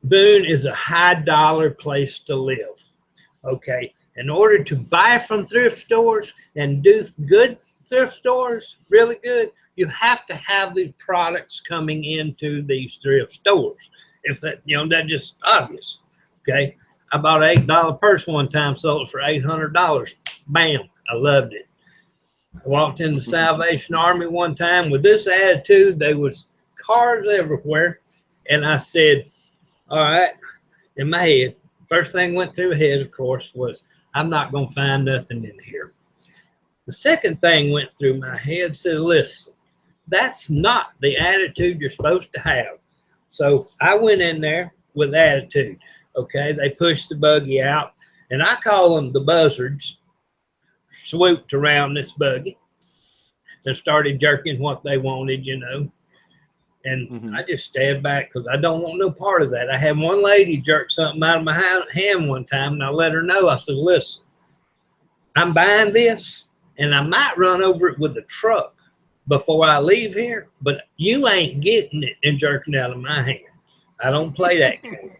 Boone is a high dollar place to live. Okay. In order to buy from thrift stores and do good thrift stores, really good, you have to have these products coming into these thrift stores. If that, you know, that's just obvious. Okay. I bought an $8 purse one time, sold it for $800. Bam. I loved it. I walked in the Salvation Army one time with this attitude. There was cars everywhere. And I said, all right, in my head, first thing went through my head, of course, was I'm not going to find nothing in here. The second thing went through my head, said, listen, that's not the attitude you're supposed to have. So I went in there with attitude. Okay, they pushed the buggy out, and I call them the buzzards, swooped around this buggy and started jerking what they wanted, you know. And I just stabbed back because I don't want no part of that. I had one lady jerk something out of my hand one time, and I let her know. I said, listen, I'm buying this, and I might run over it with the truck before I leave here, but you ain't getting it and jerking out of my hand. I don't play that game.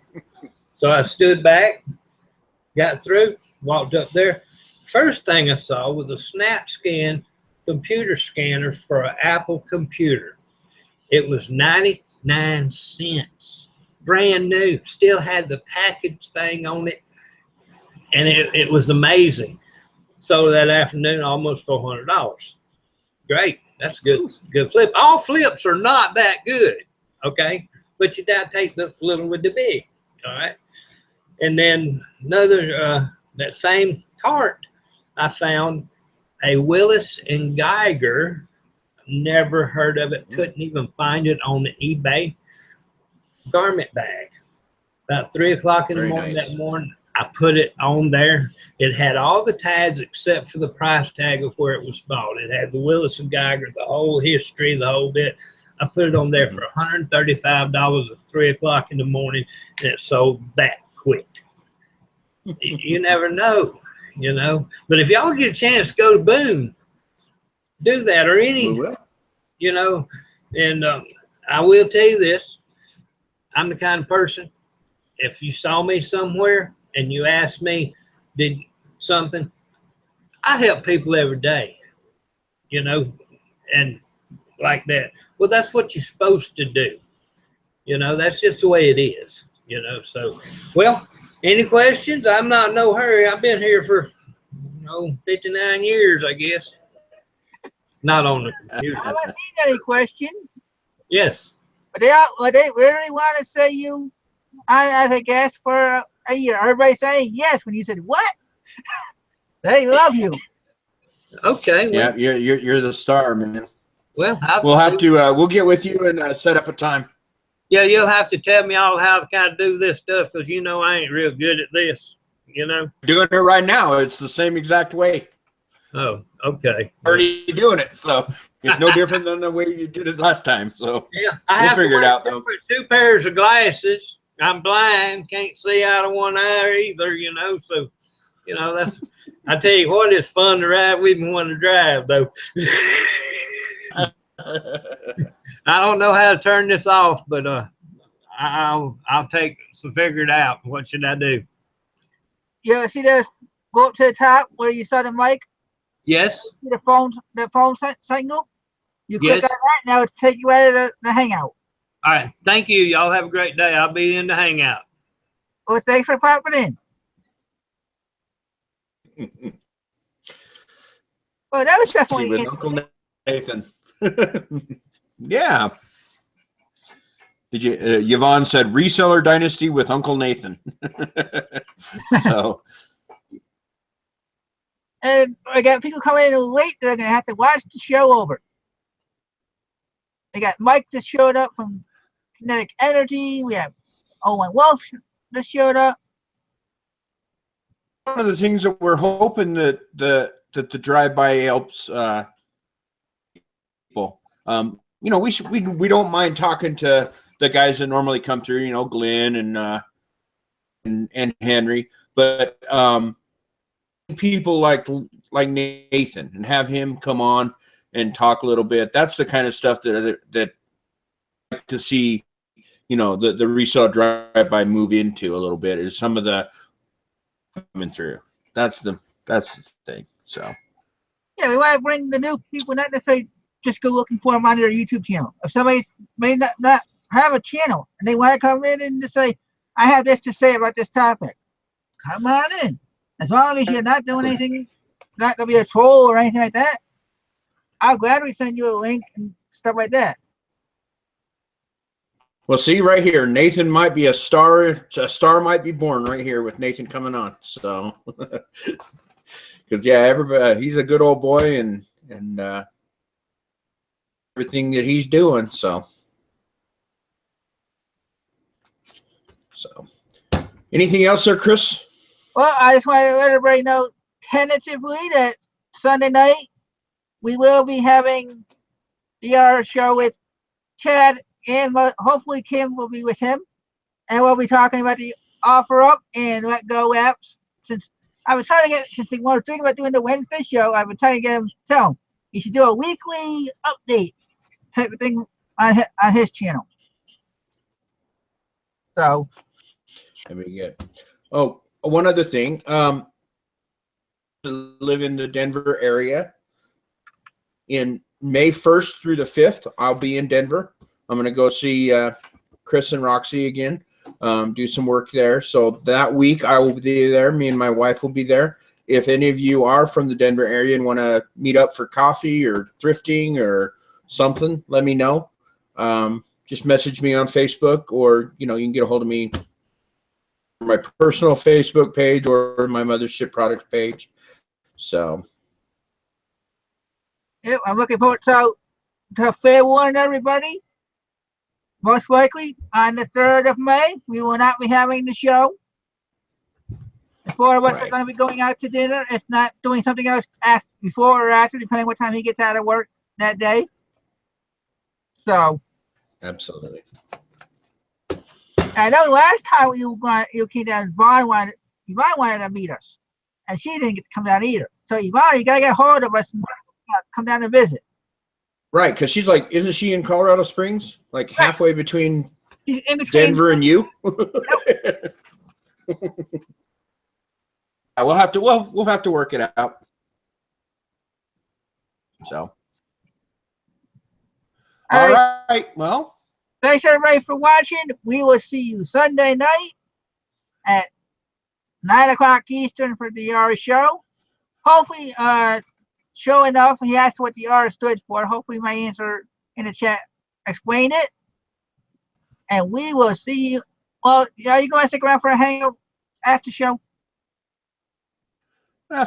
So I stood back, got through, walked up there. First thing I saw was a SnapScan computer scanner for an Apple computer. It was 99 cents, brand new, still had the package thing on it, and it was amazing. So that afternoon, almost $400. Great, that's good flip. All flips are not that good, okay? But you gotta take the little with the big, all right? And then another, that same cart, I found a Willis and Geiger. Never heard of it, couldn't even find it on the eBay. Garment bag. About 3 o'clock in the morning that morning, I put it on there. It had all the tags except for the price tag of where it was bought. It had the Willis and Geiger, the whole history, the whole bit. I put it on there for $135 at 3 o'clock in the morning, and it sold that quick. You never know, you know. But if y'all get a chance to go to Boone, do that, or any, you know. And I will tell you this, I'm the kind of person, if you saw me somewhere and you asked me, did something, I help people every day, you know, and like that. Well, that's what you're supposed to do. You know, that's just the way it is, you know. So, well, any questions? I'm not in no hurry. I've been here for, 59 years, I guess. Not on the computer. I haven't seen any question. Yes. But they really want to say you, I think, asked for a year. Everybody saying yes when you said what? They love you. Okay. Well, yeah, you're the star, man. Well, we'll get with you and set up a time. Yeah, you'll have to tell me all how to kind of do this stuff, because I ain't real good at this, you know. Doing it right now. It's the same exact way. Oh, okay. Already doing it, so it's no different than the way you did it last time. So yeah, we'll figure it out though. 2 pairs of glasses. I'm blind, can't see out of one eye either, you know. So, that's. I tell you what, it's fun to ride with me when to drive, though. I don't know how to turn this off, but I'll figure it out. What should I do? Yeah, see this? Go up to the top where you saw the mic. Yes. See the phone signal. You click Yes. on that. Now it'll take you out of the hangout. All right. Thank you. Y'all have a great day. I'll be in the hangout. Well, thanks for popping in. Well, that was definitely with Uncle Nathan. Yeah. Did you? Yvonne said Reseller Dynasty with Uncle Nathan. So. And I got people coming in late. They're gonna have to watch the show over. They got Mike just showed up from Kinetic Energy. We have Owen Wolf just showed up. One of the things that we're hoping that the drive-by helps people. We don't mind talking to the guys that normally come through. Glenn and Henry, but people like Nathan, and have him come on and talk a little bit. That's the kind of stuff that I like to see, the Reseller Drive-By move into a little bit, is some of the coming through. That's the thing. So yeah, we want to bring the new people, not necessarily just go looking for them on their YouTube channel. If somebody may not have a channel and they want to come in and just say, I have this to say about this topic, come on in. As long as you're not doing anything, not going to be a troll or anything like that, I'll gladly send you a link and stuff like that. Well, see right here, Nathan might be a star. A star might be born right here with Nathan coming on. So, because yeah, everybody, he's a good old boy, and everything that he's doing. So, anything else there, Chris? Well, I just want to let everybody know tentatively that Sunday night we will be having the show with Chad, and hopefully Kim will be with him, and we'll be talking about the OfferUp and Let Go apps. Since I was trying to get, since they were thinking about doing the Wednesday show, I've been trying to get him to tell him he should do a weekly update type of thing on his channel. So, Let me get. Oh, one other thing. Live in the Denver area. In May 1st through the 5th, I'll be in Denver. I'm going to go see Chris and Roxy again, do some work there. So that week I will be there. Me and my wife will be there. If any of you are from the Denver area and want to meet up for coffee or thrifting or something, let me know. Just message me on Facebook, or you can get a hold of me on my personal Facebook page or my Mothership Products page. So. yeah, I'm looking forward to fair warn everybody. Most likely on the 3rd of May, we will not be having the show. The four of us are going to be going out to dinner, if not doing something else before or after, depending what time he gets out of work that day. So. Absolutely. I know last time you came down, Yvonne wanted to meet us, and she didn't get to come down either. So Yvonne, you got to get a hold of us and come down and visit. Right, because she's like, isn't she in Colorado Springs? Like halfway between Denver and you? We'll have to work it out. So. All right. Well. Thanks everybody for watching. We will see you Sunday night at 9 o'clock Eastern for the R show. Hopefully, sure enough, he asked what the R stood for. Hopefully my answer in the chat explained it. And we will see you. Well, are you going to stick around for a hangout after show?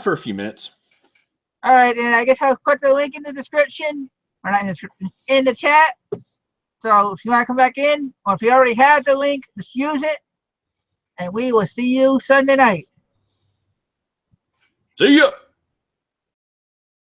For a few minutes. All right, and I guess I'll put the link in the description, or not in the description, in the chat. So if you want to come back in, or if you already have the link, just use it. And we will see you Sunday night. See ya.